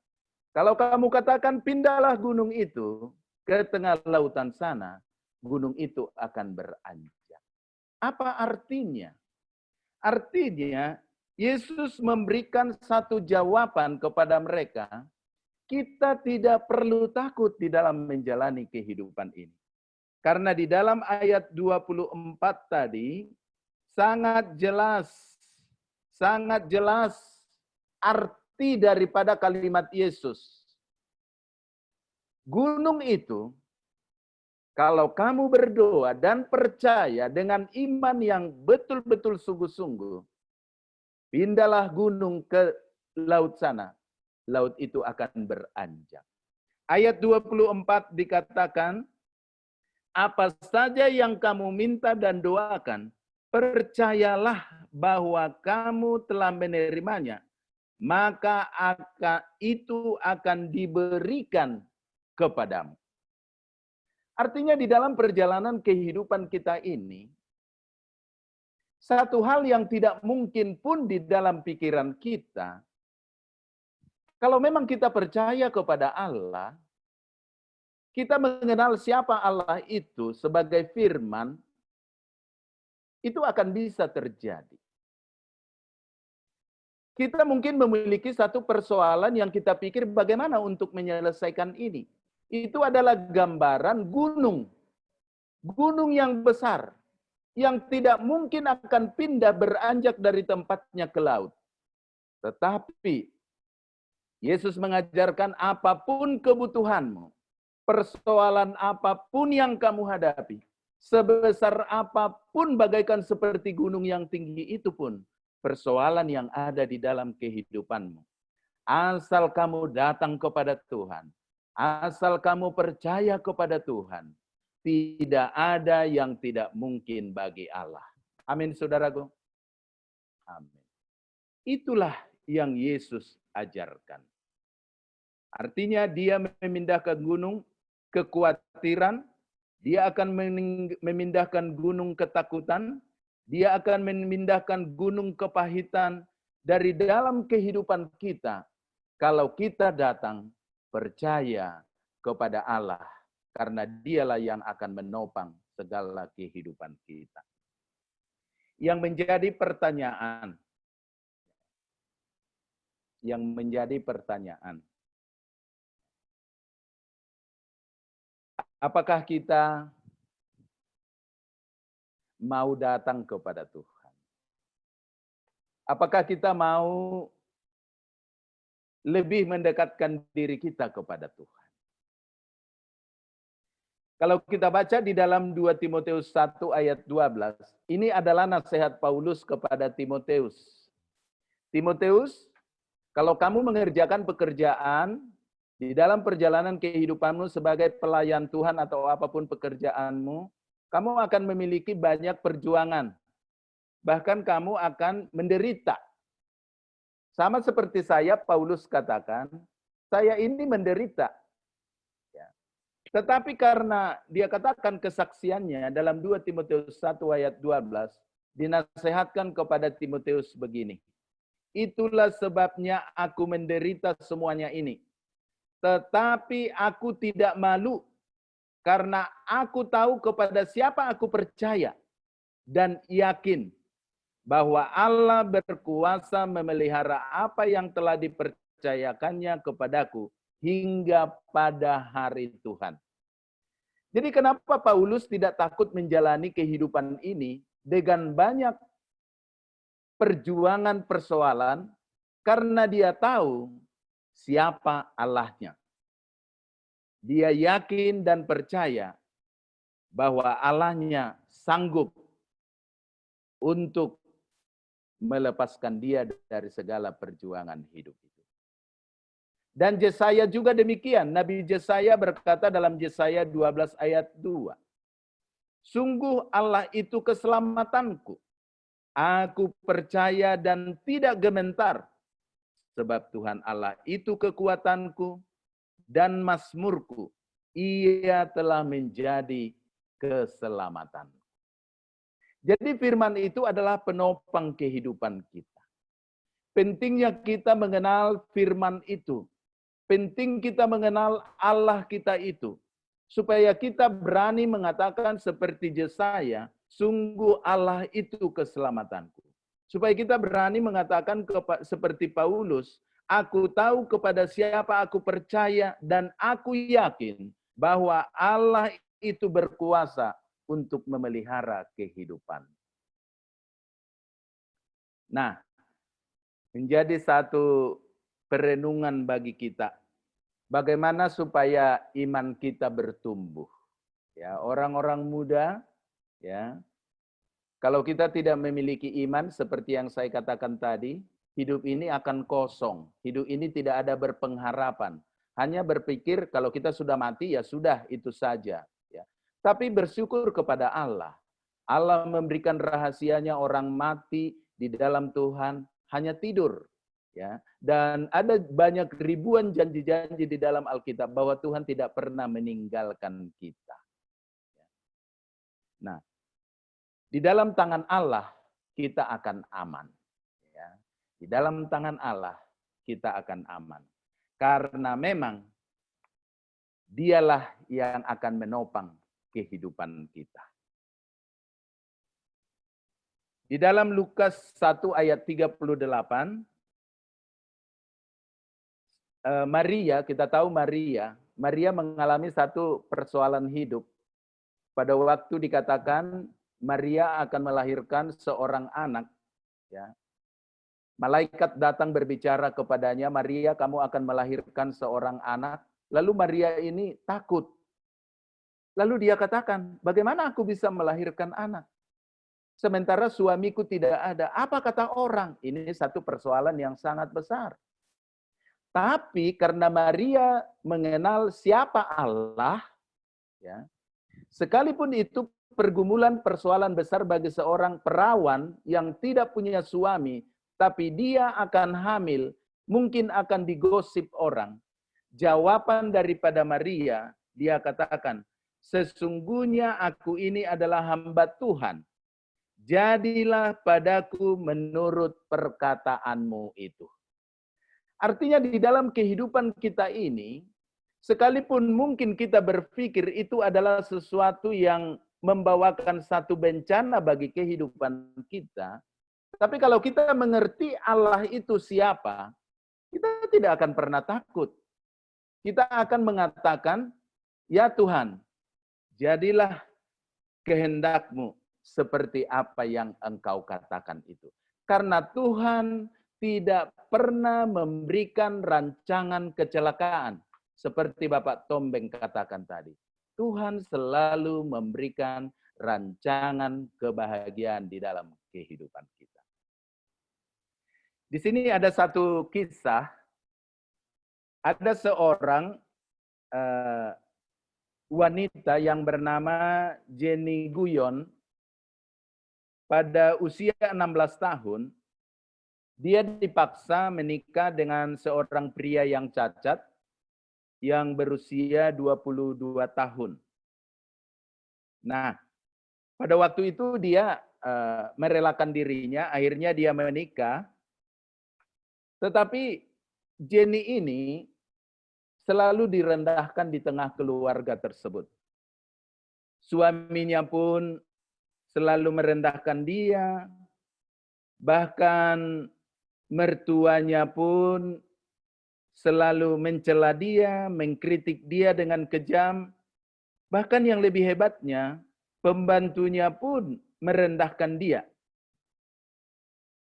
kalau kamu katakan pindahlah gunung itu ke tengah lautan sana, gunung itu akan beranjak. Apa artinya? Artinya, Yesus memberikan satu jawaban kepada mereka, kita tidak perlu takut di dalam menjalani kehidupan ini. Karena di dalam ayat 24 tadi, sangat jelas arti daripada kalimat Yesus. Gunung itu, kalau kamu berdoa dan percaya dengan iman yang betul-betul sungguh-sungguh, pindahlah gunung ke laut sana. Laut itu akan beranjak. Ayat 24 dikatakan, apa saja yang kamu minta dan doakan, percayalah bahwa kamu telah menerimanya, maka itu akan diberikan kepadamu. Artinya di dalam perjalanan kehidupan kita ini, satu hal yang tidak mungkin pun di dalam pikiran kita, kalau memang kita percaya kepada Allah, kita mengenal siapa Allah itu sebagai firman, itu akan bisa terjadi. Kita mungkin memiliki satu persoalan yang kita pikir bagaimana untuk menyelesaikan ini. Itu adalah gambaran gunung. Gunung yang besar. Yang tidak mungkin akan pindah beranjak dari tempatnya ke laut. Tetapi Yesus mengajarkan apapun kebutuhanmu, persoalan apapun yang kamu hadapi, sebesar apapun bagaikan seperti gunung yang tinggi itu pun, persoalan yang ada di dalam kehidupanmu. Asal kamu datang kepada Tuhan, asal kamu percaya kepada Tuhan, tidak ada yang tidak mungkin bagi Allah. Amin, saudaraku. Amin. Itulah yang Yesus ajarkan. Artinya dia memindahkan gunung kekhawatiran, dia akan memindahkan gunung ketakutan, dia akan memindahkan gunung kepahitan dari dalam kehidupan kita. Kalau kita datang percaya kepada Allah, karena dialah yang akan menopang segala kehidupan kita. Yang menjadi pertanyaan, apakah kita mau datang kepada Tuhan? Apakah kita mau lebih mendekatkan diri kita kepada Tuhan? Kalau kita baca di dalam 2 Timoteus 1 ayat 12, ini adalah nasihat Paulus kepada Timoteus. Timoteus, kalau kamu mengerjakan pekerjaan di dalam perjalanan kehidupanmu sebagai pelayan Tuhan atau apapun pekerjaanmu, kamu akan memiliki banyak perjuangan. Bahkan kamu akan menderita. Sama seperti saya, Paulus katakan, saya ini menderita. Tetapi karena dia katakan kesaksiannya dalam 2 Timoteus 1 ayat 12, dinasehatkan kepada Timoteus begini. Itulah sebabnya aku menderita semuanya ini. Tetapi aku tidak malu, karena aku tahu kepada siapa aku percaya, dan yakin bahwa Allah berkuasa memelihara apa yang telah dipercayakannya kepadaku hingga pada hari Tuhan. Jadi kenapa Paulus tidak takut menjalani kehidupan ini dengan banyak perjuangan persoalan, karena dia tahu siapa Allahnya. Dia yakin dan percaya bahwa Allahnya sanggup untuk melepaskan dia dari segala perjuangan hidup itu. Dan Yesaya juga demikian. Nabi Yesaya berkata dalam Yesaya 12 ayat 2. Sungguh Allah itu keselamatanku. Aku percaya dan tidak gemetar. Sebab Tuhan Allah itu kekuatanku dan mazmurku. Ia telah menjadi keselamatan. Jadi firman itu adalah penopang kehidupan kita. Pentingnya kita mengenal firman itu. Penting kita mengenal Allah kita itu. Supaya kita berani mengatakan seperti Yesaya, sungguh Allah itu keselamatanku. Supaya kita berani mengatakan seperti Paulus, aku tahu kepada siapa aku percaya dan aku yakin bahwa Allah itu berkuasa untuk memelihara kehidupan. Nah, menjadi satu perenungan bagi kita. Bagaimana supaya iman kita bertumbuh? Ya, orang-orang muda, ya. Kalau kita tidak memiliki iman seperti yang saya katakan tadi, hidup ini akan kosong. Hidup ini tidak ada berpengharapan. Hanya berpikir kalau kita sudah mati ya sudah itu saja, ya. Tapi bersyukur kepada Allah. Allah memberikan rahasianya orang mati di dalam Tuhan hanya tidur. Ya, dan ada banyak ribuan janji-janji di dalam Alkitab bahwa Tuhan tidak pernah meninggalkan kita. Nah, di dalam tangan Allah kita akan aman. Ya. Di dalam tangan Allah kita akan aman. Karena memang dialah yang akan menopang kehidupan kita. Di dalam Lukas 1 ayat 38, Maria, kita tahu Maria mengalami satu persoalan hidup. Pada waktu dikatakan Maria akan melahirkan seorang anak, ya. Malaikat datang berbicara kepadanya, Maria, kamu akan melahirkan seorang anak. Lalu Maria ini takut. Lalu dia katakan, bagaimana aku bisa melahirkan anak? Sementara suamiku tidak ada. Apa kata orang? Ini satu persoalan yang sangat besar. Tapi karena Maria mengenal siapa Allah, ya, sekalipun itu pergumulan persoalan besar bagi seorang perawan yang tidak punya suami, tapi dia akan hamil, mungkin akan digosip orang. Jawaban daripada Maria, dia katakan, sesungguhnya aku ini adalah hamba Tuhan. Jadilah padaku menurut perkataanmu itu. Artinya di dalam kehidupan kita ini, sekalipun mungkin kita berpikir itu adalah sesuatu yang membawakan satu bencana bagi kehidupan kita, tapi kalau kita mengerti Allah itu siapa, kita tidak akan pernah takut. Kita akan mengatakan, ya Tuhan, jadilah kehendakmu seperti apa yang Engkau katakan itu. Karena Tuhan tidak pernah memberikan rancangan kecelakaan. Seperti Bapak Tombeng katakan tadi. Tuhan selalu memberikan rancangan kebahagiaan di dalam kehidupan kita. Di sini ada satu kisah. Ada seorang wanita yang bernama Jenny Guyon. Pada usia 16 tahun, dia dipaksa menikah dengan seorang pria yang cacat yang berusia 22 tahun. Nah, pada waktu itu dia merelakan dirinya, akhirnya dia menikah. Tetapi Jenny ini selalu direndahkan di tengah keluarga tersebut. Suaminya pun selalu merendahkan dia, bahkan mertuanya pun selalu mencela dia, mengkritik dia dengan kejam. Bahkan yang lebih hebatnya, pembantunya pun merendahkan dia.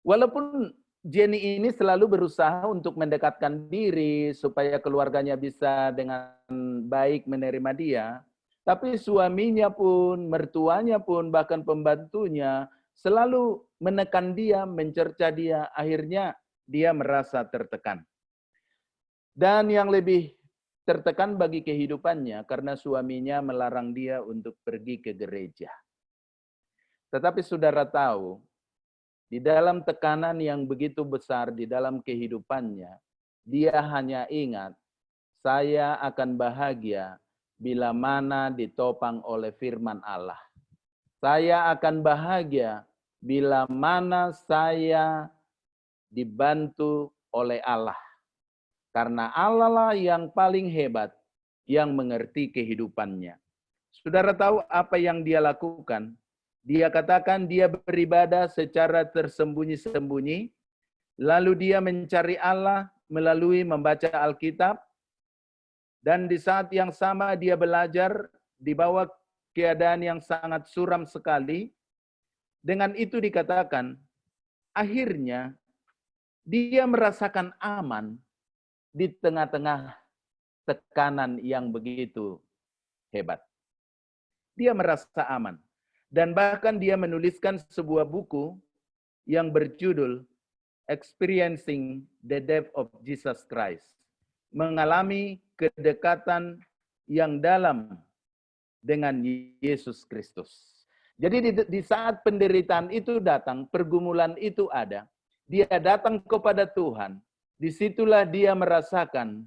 Walaupun Jenny ini selalu berusaha untuk mendekatkan diri supaya keluarganya bisa dengan baik menerima dia, tapi suaminya pun, mertuanya pun, bahkan pembantunya selalu menekan dia, mencerca dia. Akhirnya dia merasa tertekan. Dan yang lebih tertekan bagi kehidupannya karena suaminya melarang dia untuk pergi ke gereja. Tetapi saudara tahu, di dalam tekanan yang begitu besar di dalam kehidupannya, dia hanya ingat, saya akan bahagia bila mana ditopang oleh firman Allah. Saya akan bahagia bila mana saya dibantu oleh Allah. Karena Allah lah yang paling hebat, yang mengerti kehidupannya. Saudara tahu apa yang dia lakukan? Dia katakan dia beribadah secara tersembunyi-sembunyi, lalu dia mencari Allah melalui membaca Alkitab, dan di saat yang sama dia belajar di bawah keadaan yang sangat suram sekali. Dengan itu dikatakan, akhirnya dia merasakan aman di tengah-tengah tekanan yang begitu hebat. Dia merasa aman. Dan bahkan dia menuliskan sebuah buku yang berjudul Experiencing the Death of Jesus Christ. Mengalami kedekatan yang dalam dengan Yesus Kristus. Jadi di saat penderitaan itu datang, pergumulan itu ada, dia datang kepada Tuhan. Disitulah dia merasakan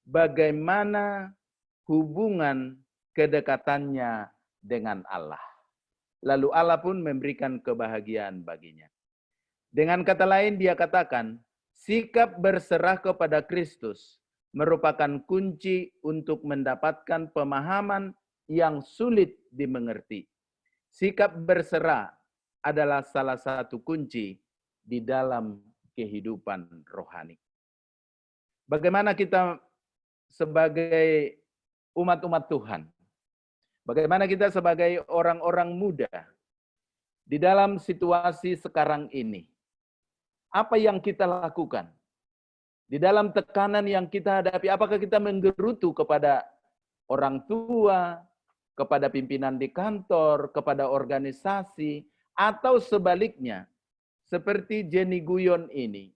bagaimana hubungan kedekatannya dengan Allah. lalu Allah pun memberikan kebahagiaan baginya. Dengan kata lain dia katakan, sikap berserah kepada Kristus merupakan kunci untuk mendapatkan pemahaman yang sulit dimengerti. Sikap berserah adalah salah satu kunci di dalam kehidupan rohani. Bagaimana kita sebagai umat-umat Tuhan, bagaimana kita sebagai orang-orang muda di dalam situasi sekarang ini, apa yang kita lakukan? Di dalam tekanan yang kita hadapi, apakah kita menggerutu kepada orang tua, kepada pimpinan di kantor, kepada organisasi, atau sebaliknya, seperti Jenny Guyon ini,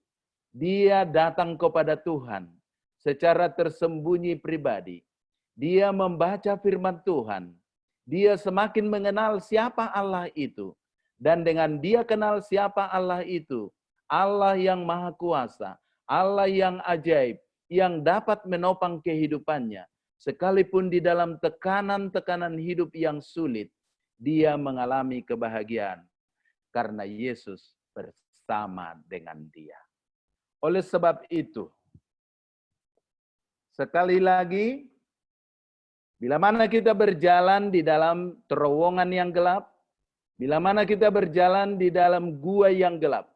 dia datang kepada Tuhan secara tersembunyi pribadi. Dia membaca firman Tuhan. Dia semakin mengenal siapa Allah itu. Dan dengan dia kenal siapa Allah itu, Allah yang maha kuasa, Allah yang ajaib, yang dapat menopang kehidupannya. Sekalipun di dalam tekanan-tekanan hidup yang sulit, dia mengalami kebahagiaan. Karena Yesus bersama dengan dia. Oleh sebab itu, sekali lagi, bila mana kita berjalan di dalam terowongan yang gelap, bila mana kita berjalan di dalam gua yang gelap,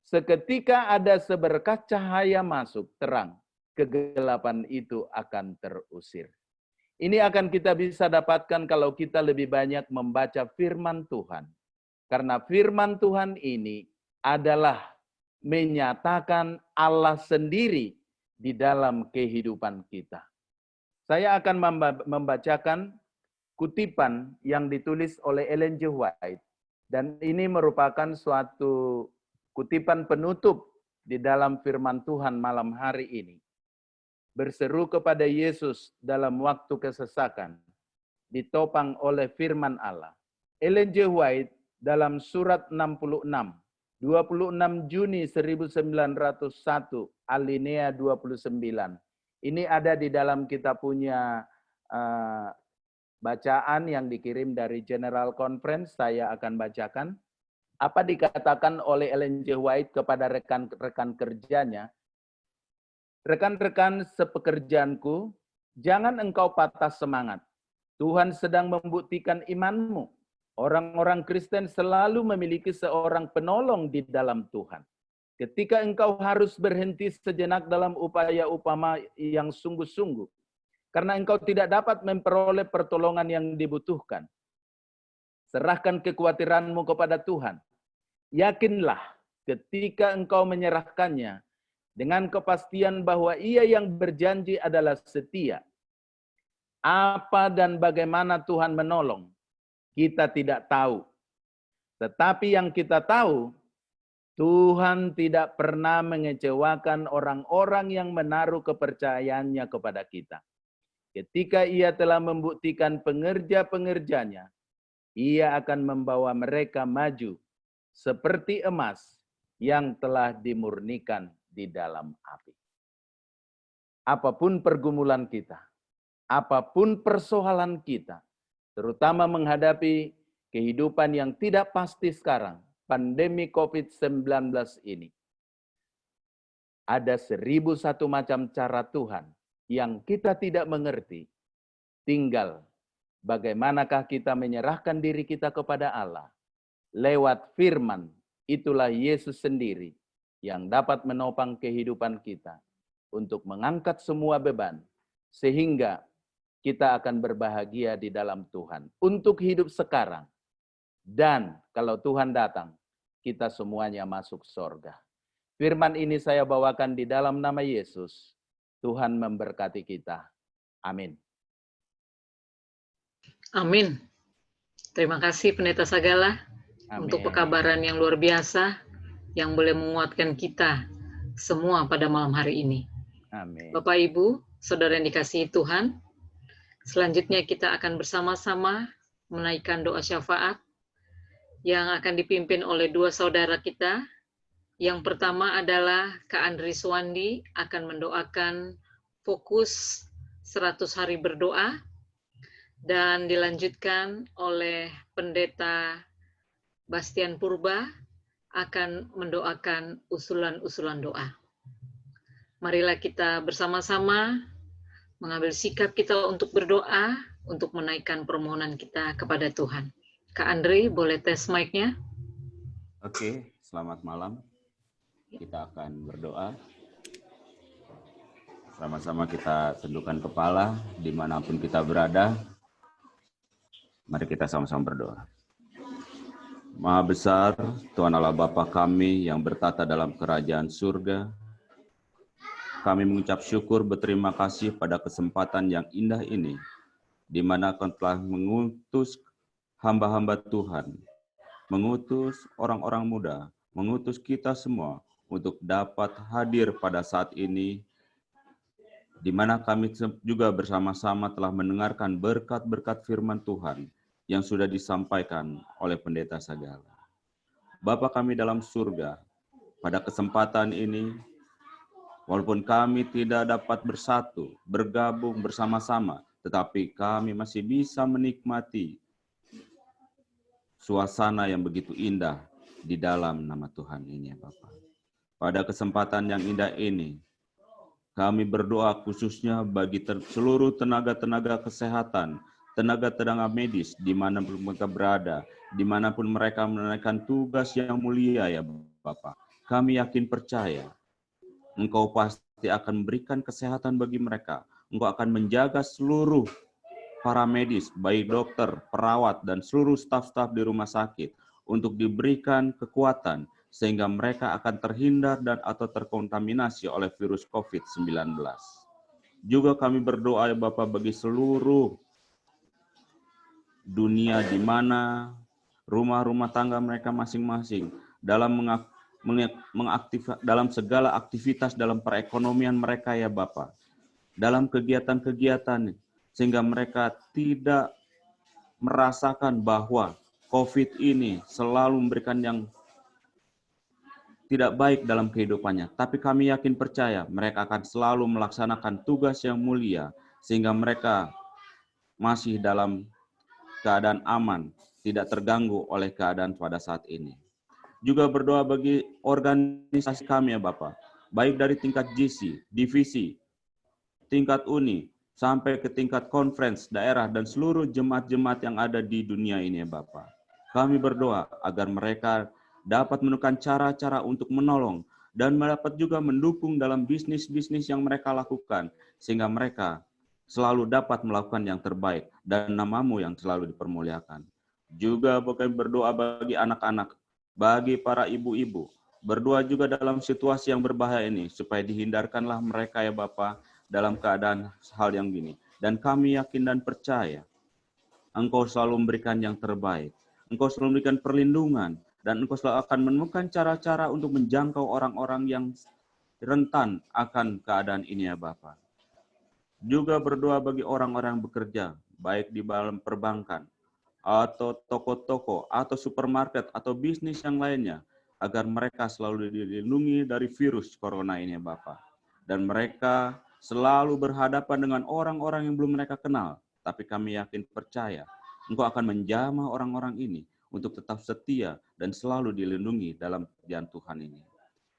seketika ada seberkas cahaya masuk terang, kegelapan itu akan terusir. Ini akan kita bisa dapatkan kalau kita lebih banyak membaca firman Tuhan. Karena firman Tuhan ini adalah menyatakan Allah sendiri di dalam kehidupan kita. Saya akan membacakan kutipan yang ditulis oleh Ellen G. White. Dan ini merupakan suatu kutipan penutup di dalam firman Tuhan malam hari ini. Berseru kepada Yesus dalam waktu kesesakan, ditopang oleh firman Allah. Ellen G. White dalam surat 66, 26 Juni 1901, alinea 29. Ini ada di dalam kita punya bacaan yang dikirim dari General Conference. Saya akan bacakan. Apa dikatakan oleh Ellen G. White kepada rekan-rekan kerjanya? Rekan-rekan sepekerjaanku, jangan engkau patah semangat. Tuhan sedang membuktikan imanmu. Orang-orang Kristen selalu memiliki seorang penolong di dalam Tuhan. Ketika engkau harus berhenti sejenak dalam upaya-upaya yang sungguh-sungguh, karena engkau tidak dapat memperoleh pertolongan yang dibutuhkan. Serahkan kekhawatiranmu kepada Tuhan. Yakinlah ketika engkau menyerahkannya, dengan kepastian bahwa Ia yang berjanji adalah setia. Apa dan bagaimana Tuhan menolong, kita tidak tahu. Tetapi yang kita tahu, Tuhan tidak pernah mengecewakan orang-orang yang menaruh kepercayaannya kepada kita. Ketika Ia telah membuktikan pengerja-pengerjanya, Ia akan membawa mereka maju seperti emas yang telah dimurnikan di dalam api. Apapun pergumulan kita, apapun persoalan kita, terutama menghadapi kehidupan yang tidak pasti sekarang, pandemi COVID-19 ini, ada 1001 macam cara Tuhan yang kita tidak mengerti. Tinggal bagaimanakah kita menyerahkan diri kita kepada Allah. Lewat firman, itulah Yesus sendiri yang dapat menopang kehidupan kita untuk mengangkat semua beban, sehingga kita akan berbahagia di dalam Tuhan untuk hidup sekarang. Dan kalau Tuhan datang, kita semuanya masuk surga. Firman ini saya bawakan di dalam nama Yesus. Tuhan memberkati kita. Amin. Amin. Terima kasih Pendeta Sagala untuk pekabaran yang luar biasa yang boleh menguatkan kita semua pada malam hari ini. Amin. Bapak, Ibu, Saudara yang dikasihi Tuhan, selanjutnya kita akan bersama-sama menaikkan doa syafaat yang akan dipimpin oleh dua saudara kita. Yang pertama adalah Kak Andri Suwandi akan mendoakan fokus 100 hari berdoa. dan dilanjutkan oleh Pendeta Bastian Purba akan mendoakan usulan-usulan doa. Marilah kita bersama-sama mengambil sikap kita untuk berdoa, untuk menaikkan permohonan kita kepada Tuhan. Kak Andre, boleh tes mic-nya? Oke, selamat malam. Kita akan berdoa. Sama-sama kita tundukkan kepala dimanapun kita berada. Mari kita sama-sama berdoa. Maha besar, Tuhan Allah Bapa kami yang bertata dalam kerajaan surga. Kami mengucap syukur berterima kasih pada kesempatan yang indah ini, di mana Kau telah mengutus hamba-hamba Tuhan, mengutus orang-orang muda, mengutus kita semua untuk dapat hadir pada saat ini, di mana kami juga bersama-sama telah mendengarkan berkat-berkat firman Tuhan yang sudah disampaikan oleh Pendeta Sagala. Bapa kami dalam surga, pada kesempatan ini, walaupun kami tidak dapat bersatu, bergabung bersama-sama, tetapi kami masih bisa menikmati suasana yang begitu indah di dalam nama Tuhan ini, ya Bapa. Pada kesempatan yang indah ini, kami berdoa khususnya bagi seluruh tenaga-tenaga kesehatan, tenaga-tenaga medis, dimanapun mereka berada, dimanapun mereka menunaikan tugas yang mulia, ya Bapa. Kami yakin percaya, Engkau pasti akan memberikan kesehatan bagi mereka. Engkau akan menjaga seluruh para medis, baik dokter, perawat, dan seluruh staf-staf di rumah sakit untuk diberikan kekuatan sehingga mereka akan terhindar dan atau terkontaminasi oleh virus COVID-19. Juga kami berdoa ya Bapak bagi seluruh dunia di mana rumah-rumah tangga mereka masing-masing dalam dalam segala aktivitas dalam perekonomian mereka ya Bapak. Dalam kegiatan-kegiatan sehingga mereka tidak merasakan bahwa COVID ini selalu memberikan yang tidak baik dalam kehidupannya. Tapi kami yakin percaya mereka akan selalu melaksanakan tugas yang mulia sehingga mereka masih dalam keadaan aman, tidak terganggu oleh keadaan pada saat ini. Juga berdoa bagi organisasi kami ya Bapak, baik dari tingkat GC, divisi, tingkat uni, sampai ke tingkat conference, daerah, dan seluruh jemaat-jemaat yang ada di dunia ini ya Bapak. Kami berdoa agar mereka dapat menemukan cara-cara untuk menolong dan dapat juga mendukung dalam bisnis-bisnis yang mereka lakukan, sehingga mereka selalu dapat melakukan yang terbaik dan nama-Mu yang selalu dipermuliakan. Juga kami berdoa bagi anak-anak, bagi para ibu-ibu, berdoa juga dalam situasi yang berbahaya ini, supaya dihindarkanlah mereka ya Bapa dalam keadaan hal yang gini. Dan kami yakin dan percaya, Engkau selalu memberikan yang terbaik. Engkau selalu memberikan perlindungan, dan Engkau selalu akan menemukan cara-cara untuk menjangkau orang-orang yang rentan akan keadaan ini ya Bapa. Juga berdoa bagi orang-orang yang bekerja, baik di dalam perbankan, atau toko-toko, atau supermarket, atau bisnis yang lainnya, agar mereka selalu dilindungi dari virus corona ini ya Bapa. Dan mereka selalu berhadapan dengan orang-orang yang belum mereka kenal, tapi kami yakin percaya, Engkau akan menjamah orang-orang ini untuk tetap setia dan selalu dilindungi dalam kerjaan Tuhan ini.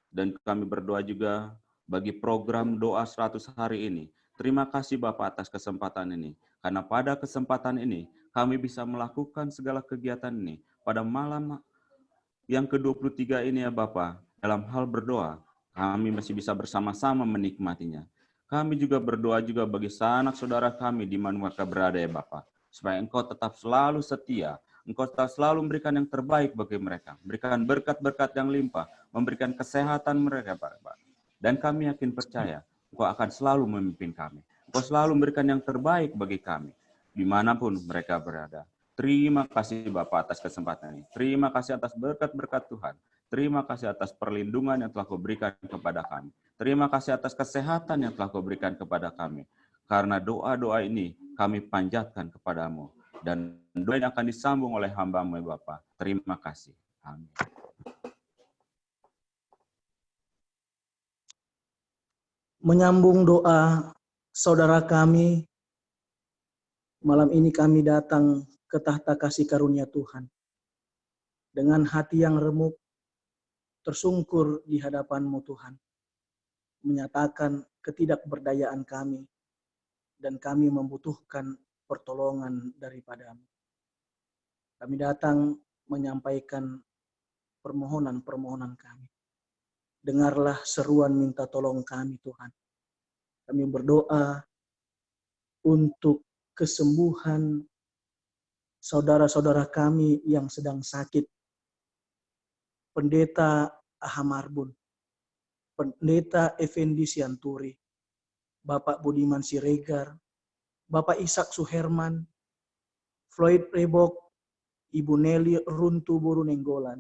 Dan kami berdoa juga bagi program doa 100 hari ini. Terima kasih Bapak atas kesempatan ini. Karena pada kesempatan ini kami bisa melakukan segala kegiatan ini. Pada malam yang ke-23 ini ya Bapak, dalam hal berdoa, kami masih bisa bersama-sama menikmatinya. Kami juga berdoa juga bagi sanak saudara kami di mana mereka berada ya Bapak. Supaya Engkau tetap selalu setia, Engkau tetap selalu memberikan yang terbaik bagi mereka, memberikan berkat-berkat yang limpah, memberikan kesehatan mereka, Bapak. Dan kami yakin percaya, Engkau akan selalu memimpin kami. Engkau selalu memberikan yang terbaik bagi kami, dimanapun mereka berada. Terima kasih Bapak atas kesempatan ini. Terima kasih atas berkat-berkat Tuhan. Terima kasih atas perlindungan yang telah Kau berikan kepada kami. Terima kasih atas kesehatan yang telah Kau berikan kepada kami. Karena doa-doa ini kami panjatkan kepadamu. Dan doa yang akan disambung oleh hamba-Mu ya Bapa. Terima kasih. Amin. Menyambung doa saudara kami Malam ini kami datang ke tahta kasih karunia Tuhan. Dengan hati yang remuk, tersungkur di hadapan-Mu Tuhan. Menyatakan ketidakberdayaan kami. Dan kami membutuhkan pertolongan daripada-Mu. Kami datang menyampaikan permohonan-permohonan kami. Dengarlah seruan minta tolong kami Tuhan. Kami berdoa untuk kesembuhan saudara-saudara kami yang sedang sakit. Pendeta Ahamarbun, Pendeta Effendi Sianturi, Bapak Budiman Siregar, Bapak Ishak Suherman, Floyd Rebok, Ibu Nelly Runtu Borunenggolan,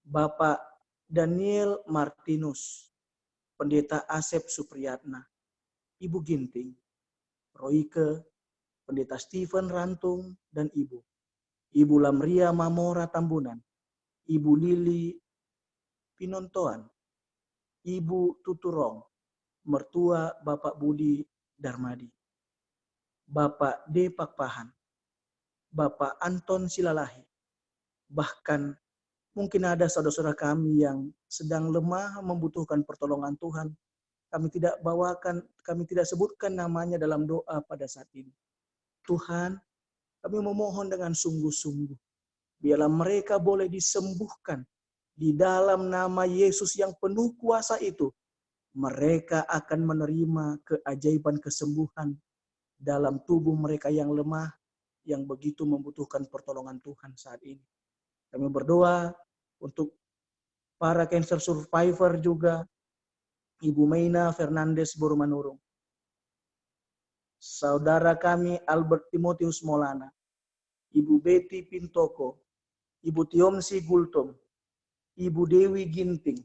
Bapak Daniel Martinus, Pendeta Asep Supriyatna, Ibu Ginting, Roike, Pendeta Stephen Rantung, dan Ibu Lamria Mamora Tambunan, Ibu Lili Pinontoan, Ibu Tuturong, mertua Bapak Budi Darmadi, Bapak D. Pakpahan, Bapak Anton Silalahi, bahkan mungkin ada saudara-saudara kami yang sedang lemah membutuhkan pertolongan Tuhan. Kami tidak sebutkan namanya dalam doa pada saat ini. Tuhan, kami memohon dengan sungguh-sungguh. Biarlah mereka boleh disembuhkan. Di dalam nama Yesus yang penuh kuasa itu, mereka akan menerima keajaiban kesembuhan dalam tubuh mereka yang lemah, yang begitu membutuhkan pertolongan Tuhan saat ini. Kami berdoa untuk para cancer survivor juga, Ibu Meina Fernandes Borumanurung, saudara kami Albert Timotius Molana, Ibu Betty Pintoko, Ibu Tiomsi Gultom, Ibu Dewi Ginting.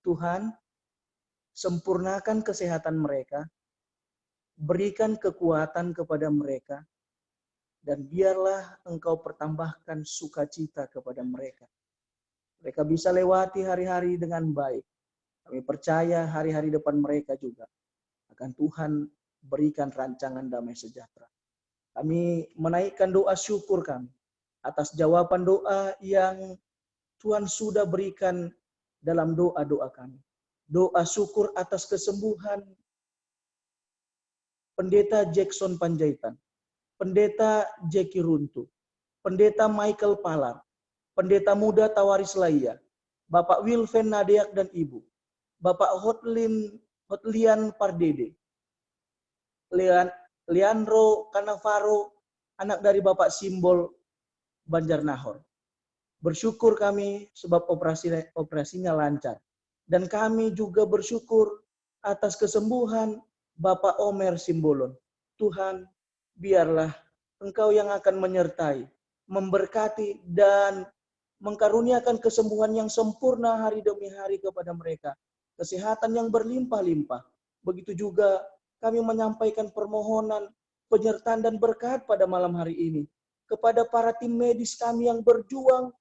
Tuhan, sempurnakan kesehatan mereka, berikan kekuatan kepada mereka, dan biarlah Engkau pertambahkan sukacita kepada mereka. Mereka bisa lewati hari-hari dengan baik. Kami percaya hari-hari depan mereka juga akan Tuhan berikan rancangan damai sejahtera. Kami menaikkan doa syukur kami atas jawaban doa yang Tuhan sudah berikan dalam doa-doa kami. Doa syukur atas kesembuhan Pendeta Jackson Panjaitan, Pendeta Jackie Runtu, Pendeta Michael Palar, Pendeta Muda Tawaris Laia, Bapak Wilven Nadeak dan Ibu, Bapak Hotlian Pardede, Leandro Canavaro, anak dari Bapak Simbol Banjarnahor. Bersyukur kami sebab operasinya lancar. Dan kami juga bersyukur atas kesembuhan Bapak Omer Simbolon. Tuhan, biarlah Engkau yang akan menyertai, memberkati, dan mengkaruniakan kesembuhan yang sempurna hari demi hari kepada mereka. Kesehatan yang berlimpah-limpah. Begitu juga kami menyampaikan permohonan, penyertaan dan berkat pada malam hari ini. Kepada para tim medis kami yang berjuang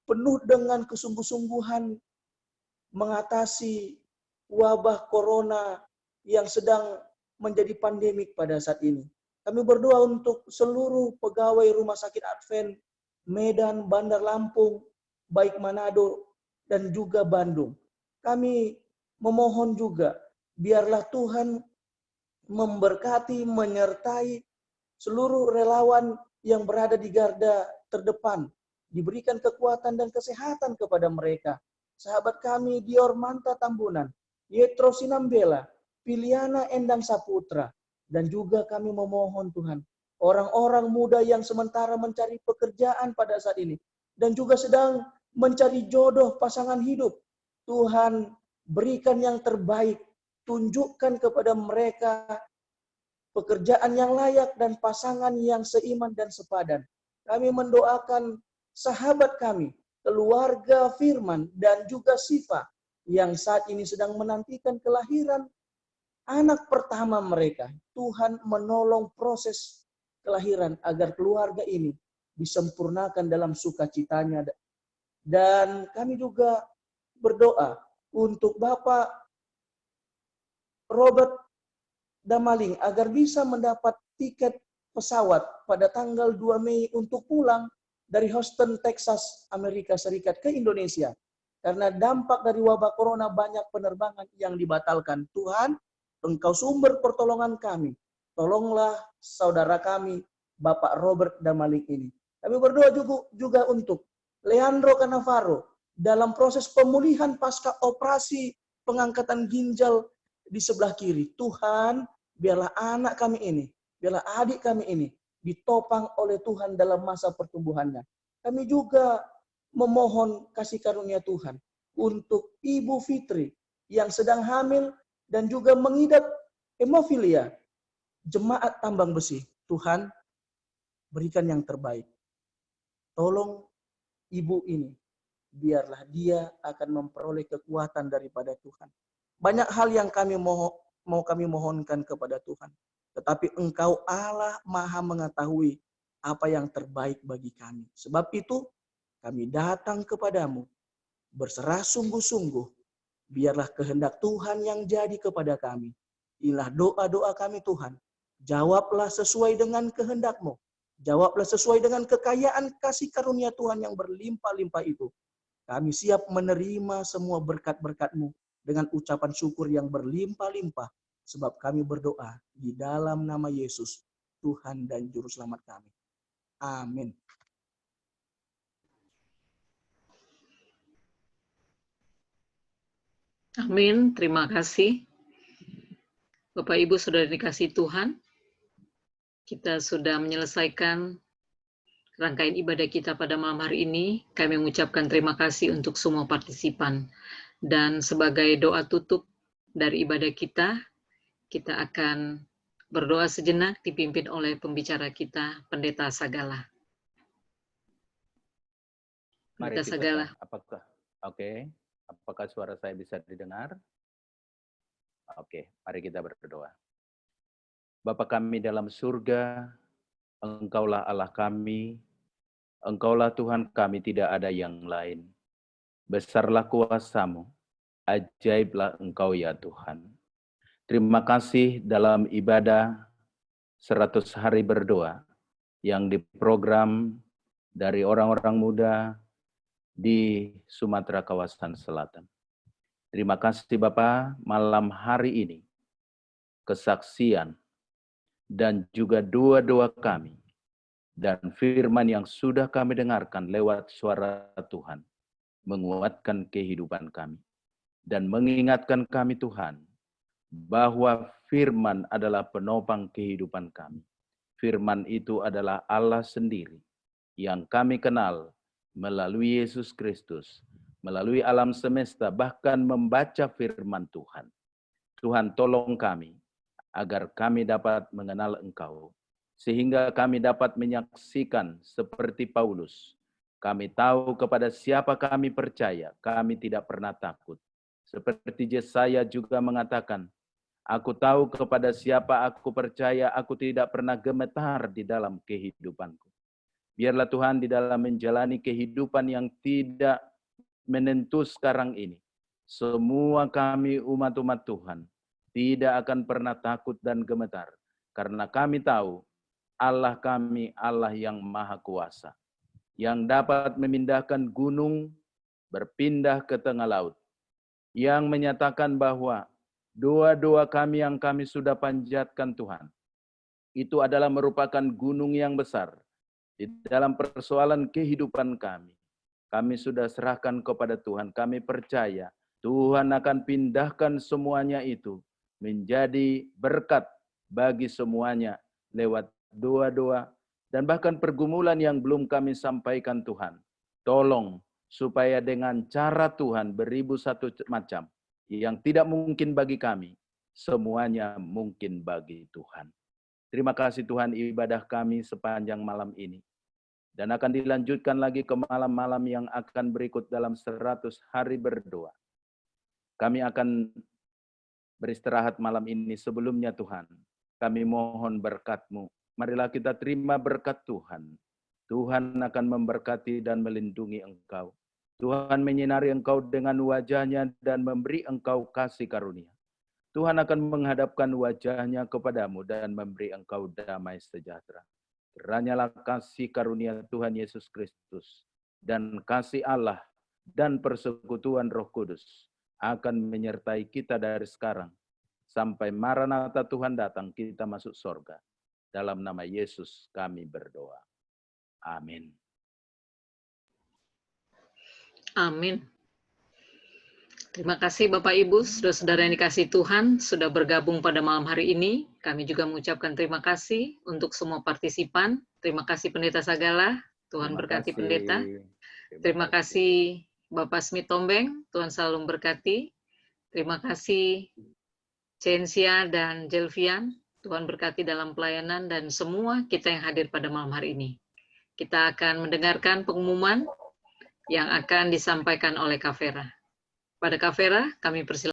penuh dengan kesungguh-sungguhan mengatasi wabah corona yang sedang menjadi pandemik pada saat ini. Kami berdoa untuk seluruh pegawai Rumah Sakit Advent Medan, Bandar Lampung, baik Manado, dan juga Bandung. Kami memohon juga, biarlah Tuhan memberkati, menyertai seluruh relawan yang berada di garda terdepan. Diberikan kekuatan dan kesehatan kepada mereka. Sahabat kami Dior Manta Tambunan, Yetro Sinambela, Piliana Endang Saputra, dan juga kami memohon Tuhan, orang-orang muda yang sementara mencari pekerjaan pada saat ini, dan juga sedang mencari jodoh pasangan hidup. Tuhan, berikan yang terbaik, tunjukkan kepada mereka pekerjaan yang layak dan pasangan yang seiman dan sepadan. Kami mendoakan sahabat kami, keluarga Firman, dan juga Siva, yang saat ini sedang menantikan kelahiran anak pertama mereka. Tuhan menolong proses kelahiran agar keluarga ini disempurnakan dalam sukacitanya. Dan kami juga berdoa untuk Bapak Robert Damaling agar bisa mendapat tiket pesawat pada tanggal 2 Mei untuk pulang dari Houston, Texas, Amerika Serikat ke Indonesia. Karena dampak dari wabah corona banyak penerbangan yang dibatalkan. Tuhan, Engkau sumber pertolongan kami. Tolonglah saudara kami, Bapak Robert Damaling ini. Kami berdoa juga untuk Leandro Cannavaro dalam proses pemulihan pasca operasi pengangkatan ginjal di sebelah kiri. Tuhan, biarlah anak kami ini, biarlah adik kami ini ditopang oleh Tuhan dalam masa pertumbuhannya. Kami juga memohon kasih karunia Tuhan untuk Ibu Fitri yang sedang hamil dan juga mengidap hemofilia, jemaat tambang besi. Tuhan, berikan yang terbaik. Tolong ibu ini, biarlah dia akan memperoleh kekuatan daripada Tuhan. Banyak hal yang mau kami mohonkan kepada Tuhan. Tetapi Engkau Allah Maha mengetahui apa yang terbaik bagi kami. Sebab itu kami datang kepadamu, berserah sungguh-sungguh. Biarlah kehendak Tuhan yang jadi kepada kami. Inilah doa-doa kami Tuhan. Jawablah sesuai dengan kehendak-Mu. Jawablah sesuai dengan kekayaan kasih karunia Tuhan yang berlimpah-limpah itu. Kami siap menerima semua berkat-berkat-Mu dengan ucapan syukur yang berlimpah-limpah. Sebab kami berdoa di dalam nama Yesus, Tuhan dan Juru Selamat kami. Amin. Amin, terima kasih. Bapak Ibu Saudara dikasih Tuhan, kita sudah menyelesaikan rangkaian ibadah kita pada malam hari ini. Kami mengucapkan terima kasih untuk semua partisipan. Dan sebagai doa tutup dari ibadah kita akan berdoa sejenak dipimpin oleh pembicara kita, Pendeta Sagala. Mari Pendeta Sagala. Apakah suara saya bisa didengar? Oke, mari kita berdoa. Bapa kami dalam surga, Engkaulah Allah kami, Engkaulah Tuhan kami, tidak ada yang lain. Besarlah kuasa-Mu, ajaiblah Engkau ya Tuhan. Terima kasih dalam ibadah 100 hari berdoa yang diprogram dari orang-orang muda di Sumatera kawasan selatan. Terima kasih Bapak, malam hari ini kesaksian dan juga doa-doa kami dan firman yang sudah kami dengarkan lewat suara Tuhan menguatkan kehidupan kami dan mengingatkan kami Tuhan bahwa firman adalah penopang kehidupan kami. Firman itu adalah Allah sendiri yang kami kenal melalui Yesus Kristus, melalui alam semesta, bahkan membaca firman Tuhan. Tuhan tolong kami agar kami dapat mengenal Engkau, sehingga kami dapat menyaksikan seperti Paulus. Kami tahu kepada siapa kami percaya, kami tidak pernah takut. Seperti Yesaya juga mengatakan, aku tahu kepada siapa aku percaya, aku tidak pernah gemetar di dalam kehidupanku. Biarlah Tuhan di dalam menjalani kehidupan yang tidak menentu sekarang ini, semua kami umat-umat Tuhan tidak akan pernah takut dan gemetar, karena kami tahu Allah kami Allah yang maha kuasa, yang dapat memindahkan gunung berpindah ke tengah laut, yang menyatakan bahwa doa-doa kami yang kami sudah panjatkan Tuhan, itu adalah merupakan gunung yang besar di dalam persoalan kehidupan kami. Kami sudah serahkan kepada Tuhan, kami percaya Tuhan akan pindahkan semuanya itu menjadi berkat bagi semuanya lewat doa-doa dan bahkan pergumulan yang belum kami sampaikan Tuhan. Tolong supaya dengan cara Tuhan beribu satu macam yang tidak mungkin bagi kami, semuanya mungkin bagi Tuhan. Terima kasih Tuhan ibadah kami sepanjang malam ini. Dan akan dilanjutkan lagi ke malam-malam yang akan berikut dalam 100 hari berdoa. Kami akan beristirahat malam ini. Sebelumnya Tuhan, kami mohon berkat-Mu. Marilah kita terima berkat Tuhan. Tuhan akan memberkati dan melindungi engkau. Tuhan menyinari engkau dengan wajah-Nya dan memberi engkau kasih karunia. Tuhan akan menghadapkan wajahnya kepadamu dan memberi engkau damai sejahtera. Kiranyalah kasih karunia Tuhan Yesus Kristus dan kasih Allah dan persekutuan Roh Kudus akan menyertai kita dari sekarang sampai Maranatha Tuhan datang, kita masuk surga. Dalam nama Yesus kami berdoa. Amin. Amin. Terima kasih Bapak Ibu, saudara-saudara yang dikasihi Tuhan, sudah bergabung pada malam hari ini. Kami juga mengucapkan terima kasih untuk semua partisipan. Terima kasih Pendeta Sagala, Tuhan berkati Pendeta. Terima kasih Bapak Smith Tombeng, Tuhan selalu memberkati. Terima kasih Censia dan Jelvian, Tuhan berkati dalam pelayanan dan semua kita yang hadir pada malam hari ini. Kita akan mendengarkan pengumuman yang akan disampaikan oleh Kak Vera. Pada Kak Vera, kami persilakan.